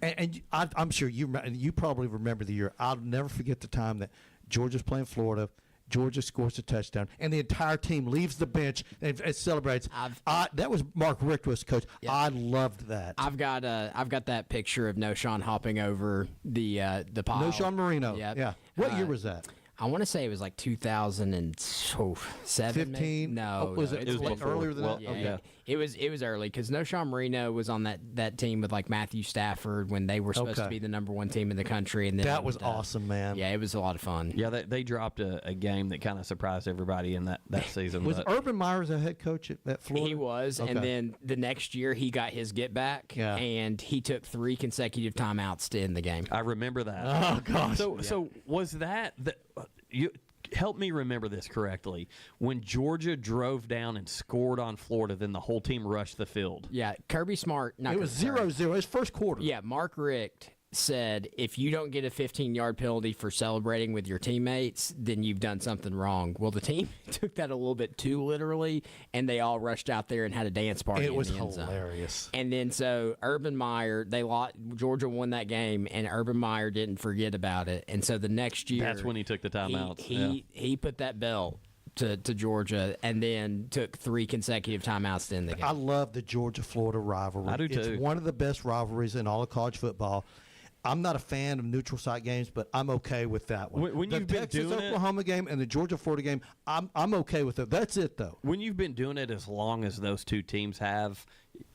And I'm sure you probably remember the year. I'll never forget the time that Georgia's playing Florida. Georgia scores a touchdown, and the entire team leaves the bench and celebrates. That was Mark Richt was coach. Yeah. I loved that. I've got that picture of Noshawn hopping over the pile. Noshawn Marino. Yep. Yeah. What year was that? I want to say it was like 2007. 15? No, was it was earlier than that? Yeah, Okay. It was early because Noshawn Marino was on that team with like Matthew Stafford when they were supposed to be the #1 team in the country, and then that was awesome, man. Yeah, it was a lot of fun. Yeah, they dropped a game that kind of surprised everybody in that season. Was Urban Meyers a head coach at Florida? He was, okay. And then the next year he got his get back, and he took 3 consecutive timeouts to end the game. I remember that. Oh gosh. So was that you? Help me remember this correctly. When Georgia drove down and scored on Florida, then the whole team rushed the field. Yeah, Kirby Smart. It was 0-0. His first quarter. Yeah, Mark Richt said if you don't get a 15-yard penalty for celebrating with your teammates, then you've done something wrong. Well, the team took that a little bit too literally, and they all rushed out there and had a dance party. It was in the end zone. hilarious. And then so Urban Meyer, Georgia won that game, and Urban Meyer didn't forget about it. And so the next year, that's when he took the timeouts. He put that belt to Georgia and then took 3 consecutive timeouts to end the game. I love the Georgia-Florida rivalry. I do too. It's one of the best rivalries in all of college football. I'm not a fan of neutral site games, but I'm okay with that one. When the you've been doing Texas-Oklahoma game and the Georgia-Florida game, I'm okay with it. That's it, though. When you've been doing it as long as those two teams have,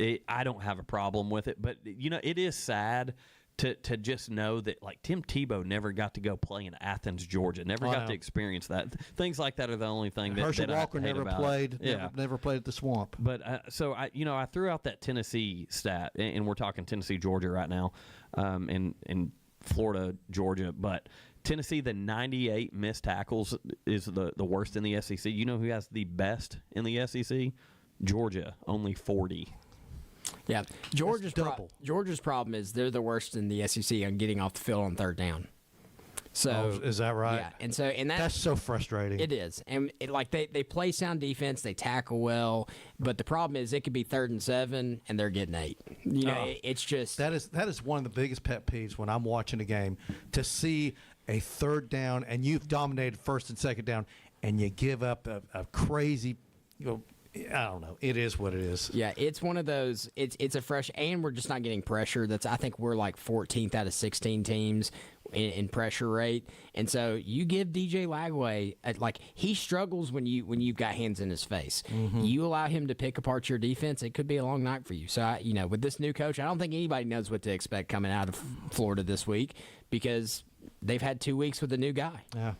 I don't have a problem with it. But, it is sad to just know that, like, Tim Tebow never got to go play in Athens, Georgia, never got to experience that. Things like that are the only thing that Herschel Walker I hate never about played. It. Never played at the Swamp. But I threw out that Tennessee stat, and we're talking Tennessee, Georgia right now, and Florida, Georgia. But Tennessee, the 98 missed tackles is the worst in the SEC. You know who has the best in the SEC? Georgia, only 40. Yeah, Georgia's problem is they're the worst in the SEC on getting off the field on third down. So is that right? Yeah, and that's so frustrating. It is, and they play sound defense, they tackle well, but the problem is it could be 3rd and 7 and they're getting 8. It's just that is one of the biggest pet peeves when I'm watching a game, to see a 3rd down and you've dominated 1st and 2nd down and you give up a crazy, I don't know. It is what it is. Yeah, it's one of those. It's a fresh, and we're just not getting pressure. I think we're like 14th out of 16 teams in pressure rate, and so you give DJ Lagway he struggles when you've got hands in his face. Mm-hmm. You allow him to pick apart your defense, it could be a long night for you. So with this new coach, I don't think anybody knows what to expect coming out of Florida this week because they've had 2 weeks with a new guy. Yeah.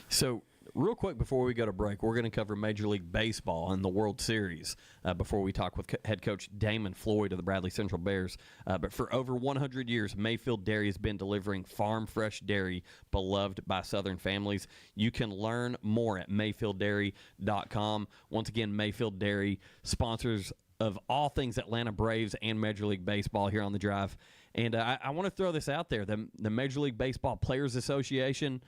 So, real quick before we go to break, we're going to cover Major League Baseball and the World Series before we talk with head coach Damon Floyd of the Bradley Central Bears. But for over 100 years, Mayfield Dairy has been delivering farm-fresh dairy beloved by Southern families. You can learn more at MayfieldDairy.com. Once again, Mayfield Dairy, sponsors of all things Atlanta Braves and Major League Baseball here on The Drive. And I want to throw this out there. The Major League Baseball Players Association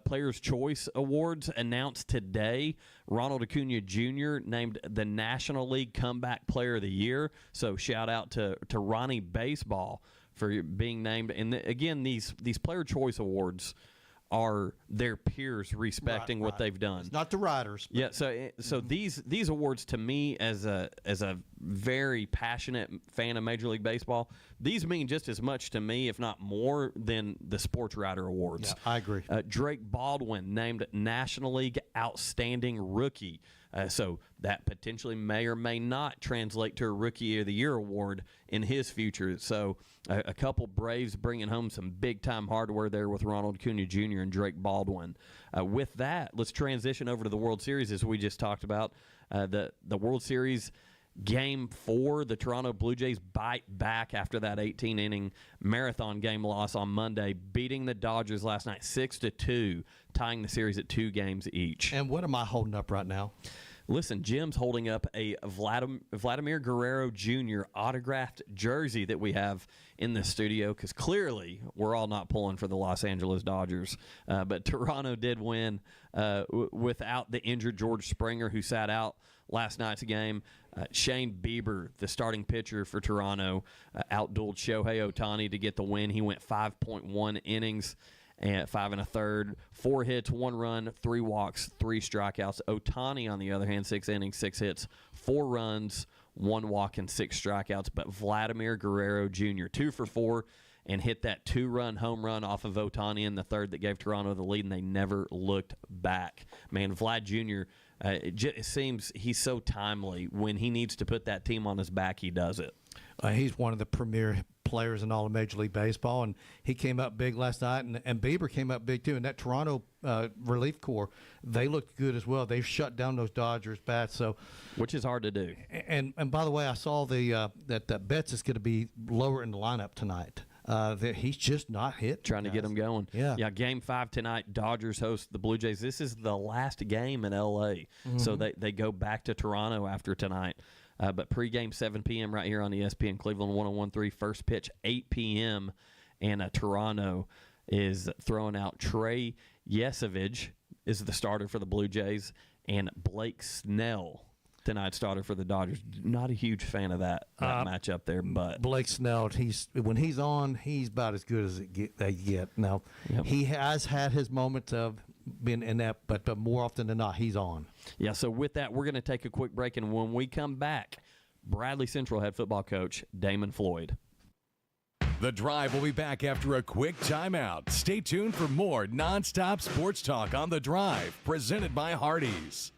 Players' Choice Awards announced today. Ronald Acuna Jr. named the National League Comeback Player of the Year. So shout out to Ronnie Baseball for being named. And again, these Player Choice Awards are their peers respecting what they've done. It's not the riders. Yeah, so these awards, to me, as a very passionate fan of Major League Baseball, these mean just as much to me, if not more, than the Sports Writer Awards. Yeah, I agree. Drake Baldwin named National League Outstanding Rookie. So that potentially may or may not translate to a Rookie of the Year award in his future. So a couple Braves bringing home some big-time hardware there with Ronald Acuna Jr. and Drake Baldwin. With that, let's transition over to the World Series, as we just talked about. The World Series Game 4, the Toronto Blue Jays bite back after that 18-inning marathon game loss on Monday, beating the Dodgers last night 6-2, tying the series at 2 games each. And what am I holding up right now? Listen, Jim's holding up a Vladimir Guerrero Jr. autographed jersey that we have in the studio because clearly we're all not pulling for the Los Angeles Dodgers. But Toronto did win without the injured George Springer, who sat out last night's game. Shane Bieber, the starting pitcher for Toronto, outdueled Shohei Ohtani to get the win. He went 5.1 innings and 5 1/3, 4 hits, 1 run, 3 walks, 3 strikeouts. Ohtani, on the other hand, 6 innings, 6 hits, 4 runs, 1 walk, and 6 strikeouts. But Vladimir Guerrero Jr., 2 for 4, and hit that 2-run home run off of Ohtani in the third that gave Toronto the lead, and they never looked back. Man, Vlad Jr., it seems he's so timely. When he needs to put that team on his back, he does it. He's one of the premier players in all of Major League Baseball, and he came up big last night, and Bieber came up big too. And that Toronto relief corps, they looked good as well. They've shut down those Dodgers bats, so which is hard to do. And by the way, I saw that Betts is going to be lower in the lineup tonight. That he's just not hit. Trying to get them going. Yeah. Game 5 tonight, Dodgers host the Blue Jays. This is the last game in L.A., so they go back to Toronto after tonight. But pregame 7 p.m. right here on ESPN Cleveland 101.3. First pitch 8 p.m. And Toronto is throwing out Trey Yesevich is the starter for the Blue Jays, and Blake Snell tonight's starter for the Dodgers. Not a huge fan of that matchup there, but Blake Snell, when he's on, he's about as good as they get. Now, he has had his moments of being inept, but more often than not, he's on. Yeah, so with that, we're going to take a quick break, and when we come back, Bradley Central head football coach Damon Floyd. The Drive will be back after a quick timeout. Stay tuned for more nonstop sports talk on The Drive, presented by Hardees.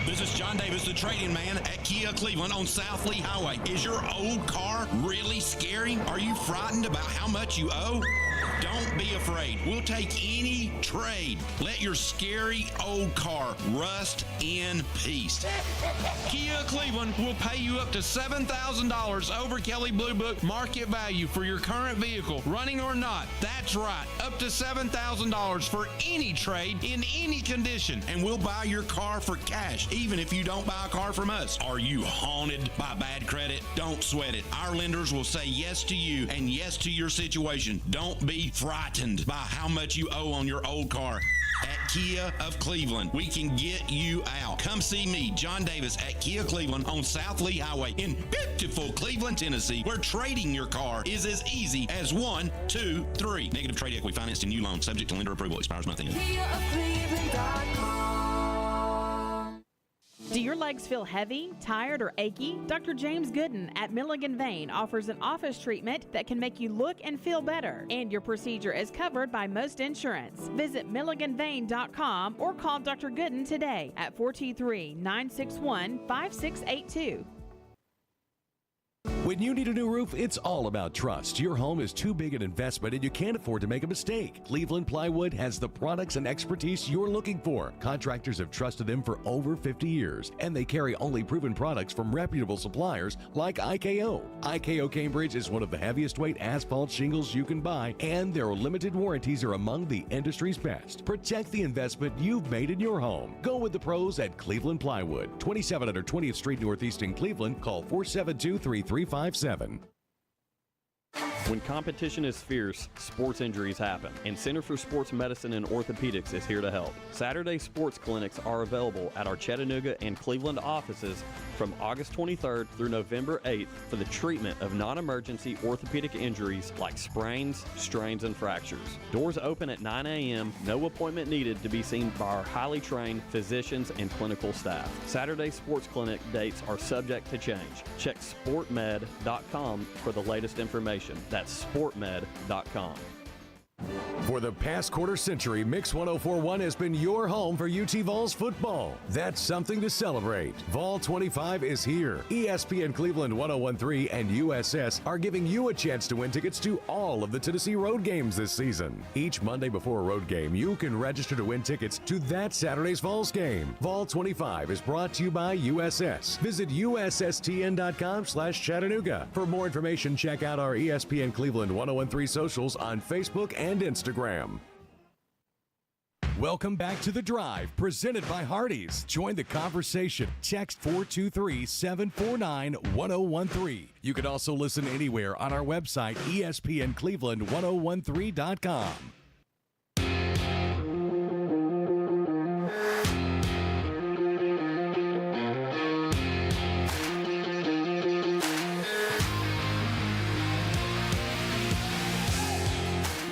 This is John Davis, the trading man at Kia Cleveland on South Lee Highway. Is your old car really scary? Are you frightened about how much you owe? Don't be afraid. We'll take any trade. Let your scary old car rust in peace. Kia Cleveland will pay you up to $7,000 over Kelley Blue Book market value for your current vehicle, running or not. That's right, up to $7,000 for any trade in any condition. And we'll buy your car for cash, even if you don't buy a car from us. Are you haunted by bad credit? Don't sweat it. Our lenders will say yes to you and yes to your situation. Don't be frightened by how much you owe on your old car. At Kia of Cleveland, we can get you out. Come see me, John Davis, at Kia Cleveland on South Lee Highway in beautiful Cleveland, Tennessee, where trading your car is as easy as 1, 2, 3. Negative trade equity financed in new loan, subject to lender approval, expires month end. KiaofCleveland.com. Do your legs feel heavy, tired, or achy? Dr. James Gooden at Milligan Vein offers an office treatment that can make you look and feel better, and your procedure is covered by most insurance. Visit milliganvein.com or call Dr. Gooden today at 423-961-5682. When you need a new roof, it's all about trust. Your home is too big an investment and you can't afford to make a mistake. Cleveland Plywood has the products and expertise you're looking for. Contractors have trusted them for over 50 years, and they carry only proven products from reputable suppliers like IKO. IKO Cambridge is one of the heaviest weight asphalt shingles you can buy, and their limited warranties are among the industry's best. Protect the investment you've made in your home. Go with the pros at Cleveland Plywood, 2700 20th Street Northeast in Cleveland. Call 472-3357. When competition is fierce, sports injuries happen, and Center for Sports Medicine and Orthopedics is here to help. Saturday sports clinics are available at our Chattanooga and Cleveland offices from August 23rd through November 8th for the treatment of non-emergency orthopedic injuries like sprains, strains, and fractures. Doors open at 9 a.m., no appointment needed to be seen by our highly trained physicians and clinical staff. Saturday sports clinic dates are subject to change. Check sportmed.com for the latest information. That's sportmed.com. For the past quarter century, Mix 104.1 has been your home for UT Vols football. That's something to celebrate. Vol 25 is here. ESPN Cleveland 101.3 and USS are giving you a chance to win tickets to all of the Tennessee road games this season. Each Monday before a road game, you can register to win tickets to that Saturday's Vols game. Vol 25 is brought to you by USS. Visit USSTN.com/Chattanooga. For more information, check out our ESPN Cleveland 101.3 socials on Facebook and Instagram. Welcome back to The Drive, presented by Hardees. Join the conversation. Text 423-749-1013. You can also listen anywhere on our website, ESPNCleveland1013.com.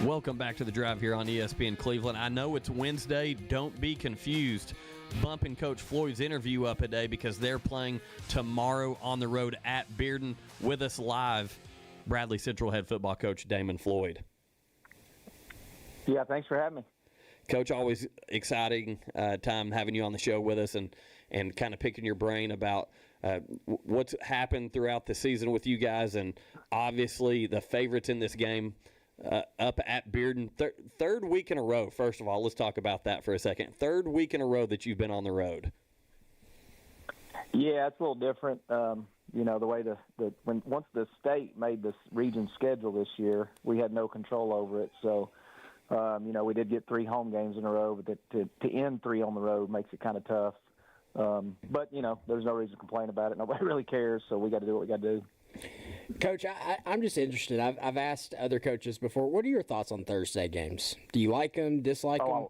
Welcome back to The Drive here on ESPN Cleveland. I know it's Wednesday. Don't be confused. Bumping Coach Floyd's interview up a day because they're playing tomorrow on the road at Bearden. With us live, Bradley Central head football coach Damon Floyd. Yeah, thanks for having me. Coach, always exciting time having you on the show with us and kind of picking your brain about what's happened throughout the season with you guys, and obviously the favorites in this game up at Bearden. Third week in a row. First of all, let's talk about that for a second. Third week in a row that you've been on the road. Yeah, it's a little different. You know, the way once the state made this region schedule this year, we had no control over it. So, you know, we did get 3 home games in a row, but to end 3 on the road makes it kind of tough. But, you know, there's no reason to complain about it. Nobody really cares, so we got to do what we got to do. Coach, I'm just interested. I've asked other coaches before, what are your thoughts on Thursday games? Do you like them, dislike them?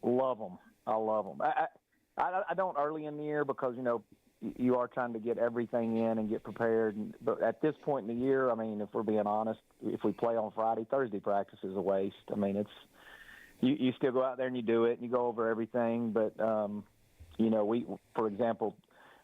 Love them. I love them. I don't early in the year because, you know, you are trying to get everything in and get prepared. But at this point in the year, I mean, if we're being honest, if we play on Friday, Thursday practice is a waste. I mean, it's you still go out there and you do it and you go over everything. But, you know, for example,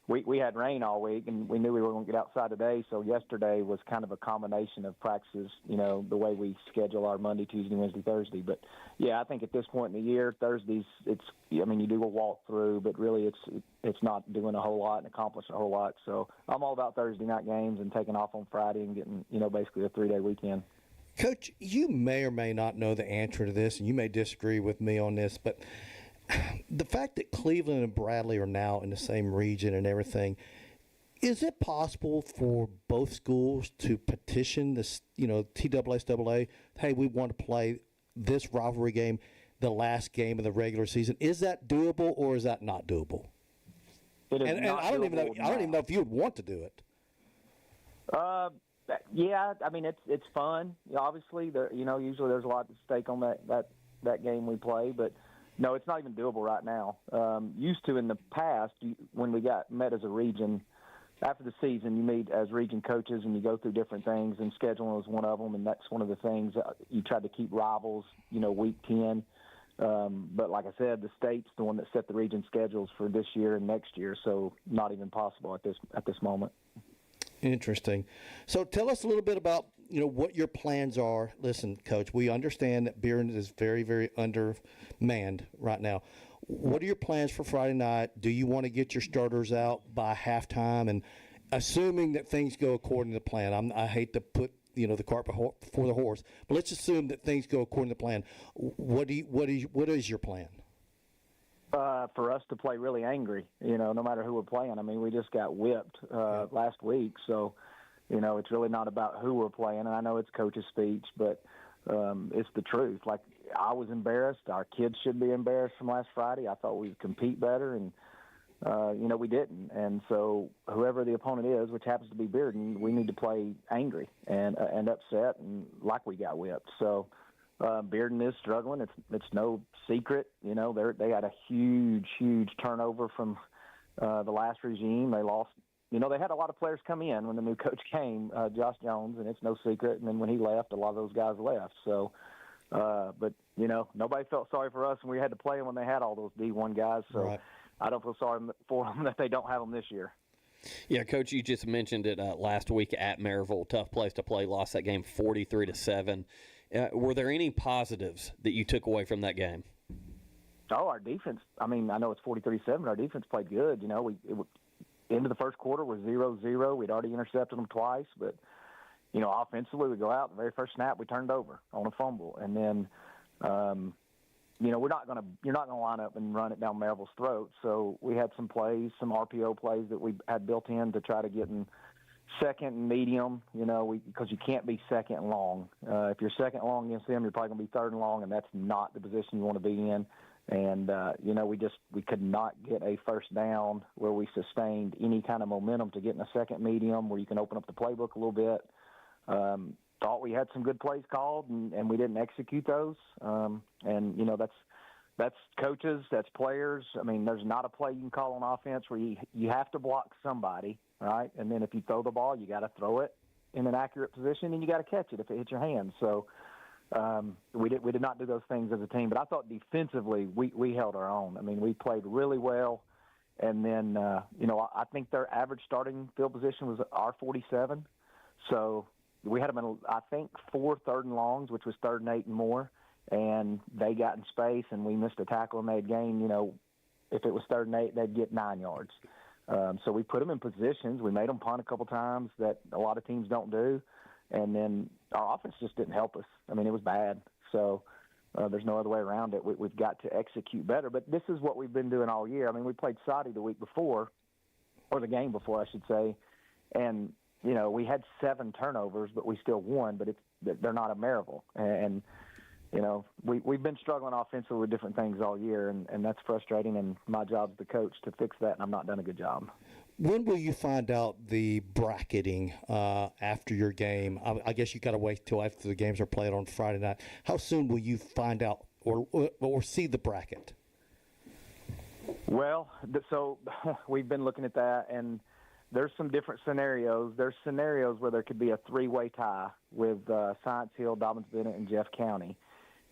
we had rain all week, and we knew we were going to get outside today, so yesterday was kind of a combination of practices, you know, the way we schedule our Monday, Tuesday, Wednesday, Thursday. But, yeah, I think at this point in the year, Thursdays, I mean, you do a walkthrough, but really it's not doing a whole lot and accomplishing a whole lot. So I'm all about Thursday night games and taking off on Friday and getting, you know, basically a 3-day weekend. Coach, you may or may not know the answer to this, and you may disagree with me on this, but – the fact that Cleveland and Bradley are now in the same region and everything, is it possible for both schools to petition this, you know, TSSAA, hey, we want to play this rivalry game, the last game of the regular season? Is that doable or is that not doable? It is and not I don't doable even know if you would want to do it. Yeah, I mean it's fun. Obviously, you know, usually there's a lot at stake on that game we play, but. No, it's not even doable right now. Used to in the past, when we met as a region, after the season, you meet as region coaches and you go through different things, and scheduling was one of them, and that's one of the things you try to keep rivals, you know, week 10. But like I said, the state's the one that set the region schedules for this year and next year, so not even possible at this moment. Interesting. So tell us a little bit about, you know, what your plans are. Listen, Coach, we understand that Bearden is very, very undermanned right now. What are your plans for Friday night? Do you want to get your starters out by halftime? And assuming that things go according to plan, I hate to put, you know, the cart before the horse, but let's assume that things go according to plan. What is your plan? For us to play really angry, you know, no matter who we're playing. I mean, we just got whipped last week, so, you know, it's really not about who we're playing. And I know it's coach's speech, but it's the truth. Like, I was embarrassed. Our kids should be embarrassed from last Friday. I thought we would compete better, and, you know, we didn't. And so whoever the opponent is, which happens to be Bearden, we need to play angry and upset and like we got whipped. So, Bearden is struggling. It's no secret. You know, they had a huge turnover from the last regime. They lost. You know, they had a lot of players come in when the new coach came, Josh Jones, and it's no secret. And then when he left, a lot of those guys left. So, but you know, nobody felt sorry for us, and we had to play them when they had all those D1 guys. So, right. I don't feel sorry for them that they don't have them this year. Yeah, Coach, you just mentioned it last week at Maryville. Tough place to play. Lost that game 43-7. Were there any positives that you took away from that game? Oh, our defense. I mean, I know it's 43-7. Our defense played good. You know, into the first quarter was 0-0. We'd already intercepted them twice, but you know, offensively, we go out the very first snap we turned over on a fumble, and then you know, you're not gonna line up and run it down Maryville's throat. So we had some plays, some RPO plays that we had built in to try to get in second and medium, because you can't be second and long. If you're second and long against them, you're probably going to be third and long, and that's not the position you want to be in. And, we could not get a first down where we sustained any kind of momentum to get in a second medium where you can open up the playbook a little bit. Thought we had some good plays called, and we didn't execute those. That's coaches, that's players. I mean, there's not a play you can call on offense where you have to block somebody, right? And then if you throw the ball, you got to throw it in an accurate position, and you got to catch it if it hits your hands. So we did not do those things as a team. But I thought defensively we held our own. I mean, we played really well. And then, I think their average starting field position was R47. So we had them in, I think, 4 third and longs, which was 3rd and 8 and more. And they got in space, and we missed a tackle, and they'd gain, if it was 3rd and 8, they'd get 9 yards. So we put them in positions. We made them punt a couple times that a lot of teams don't do. And then our offense just didn't help us. I mean, it was bad. So there's no other way around it. We've got to execute better. But this is what we've been doing all year. I mean, we played Saudi the week before, or the game before, I should say. And, we had 7 turnovers, but we still won. But they're not a Maryville. And we've been struggling offensively with different things all year, and that's frustrating, and my job as the coach to fix that, and I've not done a good job. When will you find out the bracketing after your game? I guess you got to wait till after the games are played on Friday night. How soon will you find out or see the bracket? Well, so we've been looking at that, and there's some different scenarios. There's scenarios where there could be a 3-way tie with Science Hill, Dobbins-Bennett, and Jeff County.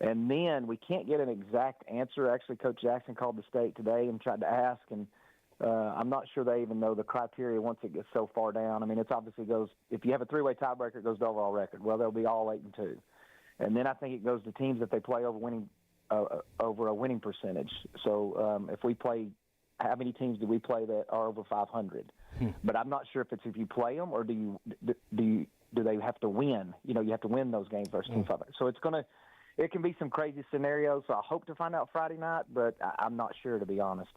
And then we can't get an exact answer. Actually, Coach Jackson called the state today and tried to ask, and I'm not sure they even know the criteria once it gets so far down. I mean, it's obviously goes – if you have a 3-way tiebreaker, it goes to overall record. Well, they'll be all 8-2. And then I think it goes to teams that they play over a winning percentage. So if we play – how many teams do we play that are over 500? But I'm not sure if it's if you play them or do they have to win? You have to win those games versus Team 500. So it can be some crazy scenarios. So I hope to find out Friday night, but I'm not sure, to be honest.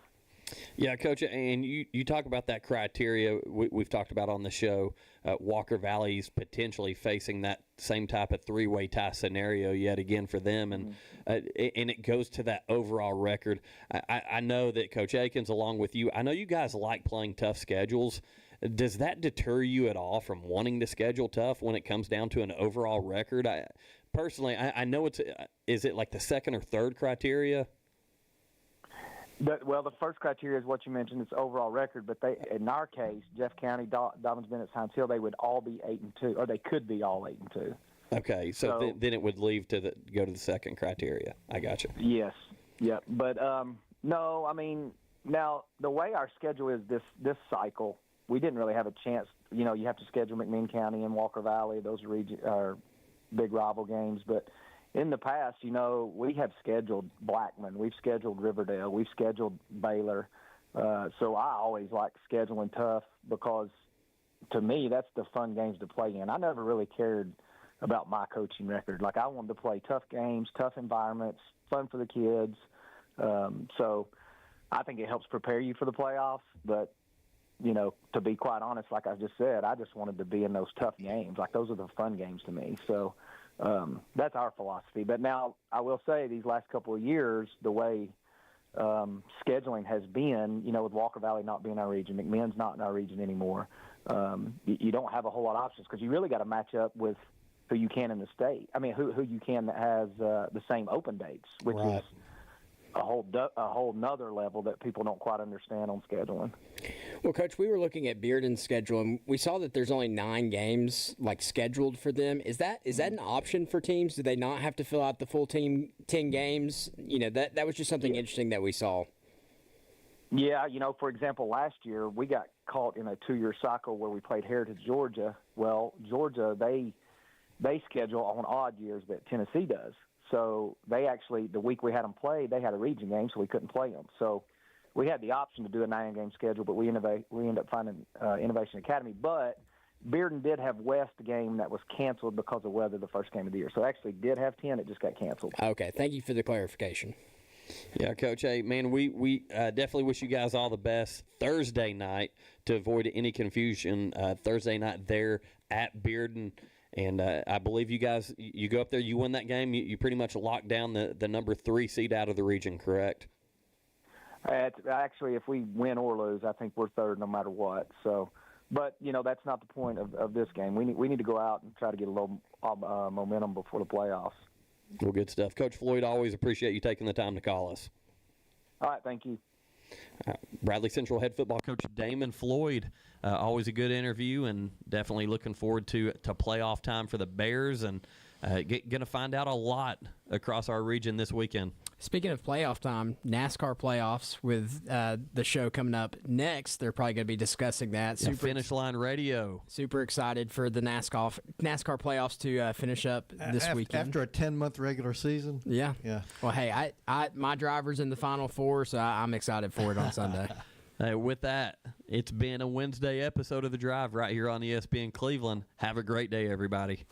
Yeah, Coach, and you talk about that criteria we've talked about on the show. Walker Valley's potentially facing that same type of 3-way tie scenario yet again for them, and it goes to that overall record. I know that Coach Akins, along with you, I know you guys like playing tough schedules. Does that deter you at all from wanting to schedule tough when it comes down to an overall record? Personally, I know is it like the second or third criteria? Well, the first criteria is what you mentioned. It's overall record, but in our case, Jeff County, Dobbins-Bennett, Science Hill, they would all be 8-2, or they could be all 8-2. Okay, so then it would leave to go to the second criteria. I got you. Yes, yeah, but no, I mean, now the way our schedule is this cycle, we didn't really have a chance. You have to schedule McMinn County and Walker Valley; those are big rival games, but. In the past, we have scheduled Blackman, we've scheduled Riverdale, we've scheduled Baylor. So I always like scheduling tough because, to me, that's the fun games to play in. I never really cared about my coaching record. Like, I wanted to play tough games, tough environments, fun for the kids. So I think it helps prepare you for the playoffs. But, to be quite honest, like I just said, I just wanted to be in those tough games. Like, those are the fun games to me. So that's our philosophy. But now I will say these last couple of years, the way scheduling has been, with Walker Valley not being our region, McMinn's not in our region anymore, you don't have a whole lot of options because you really got to match up with who you can in the state. I mean, who you can that has the same open dates, which is a whole nother level that people don't quite understand on scheduling. Well, Coach, we were looking at Bearden's schedule, and we saw that there's only 9 games scheduled for them. Is that an option for teams? Do they not have to fill out the full team 10 games? That was just something interesting that we saw. Yeah, for example, last year we got caught in a 2-year cycle where we played Heritage Georgia. Well, Georgia, they schedule on odd years that Tennessee does. So they actually, the week we had them play, they had a region game, so we couldn't play them. So we had the option to do a 9-game schedule, but we ended up finding Innovation Academy. But Bearden did have West game that was canceled because of weather the first game of the year. So actually did have 10, it just got canceled. Okay, thank you for the clarification. Yeah, Coach. Hey, man, we definitely wish you guys all the best Thursday night to avoid any confusion. Thursday night there at Bearden. And I believe you guys, you go up there, you win that game, you pretty much lock down the number 3 seed out of the region, correct? Actually, if we win or lose, I think we're third no matter what. So, but, that's not the point of this game. We need to go out and try to get a little momentum before the playoffs. Well, good stuff. Coach Floyd, always appreciate you taking the time to call us. All right, thank you. Bradley Central head football coach Damon Floyd, always a good interview, and definitely looking forward to playoff time for the Bears, and going to find out a lot across our region this weekend. Speaking of playoff time, NASCAR playoffs with the show coming up next. They're probably going to be discussing that. Yeah, Finish Line Radio. Super excited for the NASCAR playoffs to finish up this weekend. After a 10-month regular season? Yeah. Yeah. Well, hey, my driver's in the Final Four, so I'm excited for it on Sunday. With that, it's been a Wednesday episode of The Drive right here on ESPN Cleveland. Have a great day, everybody.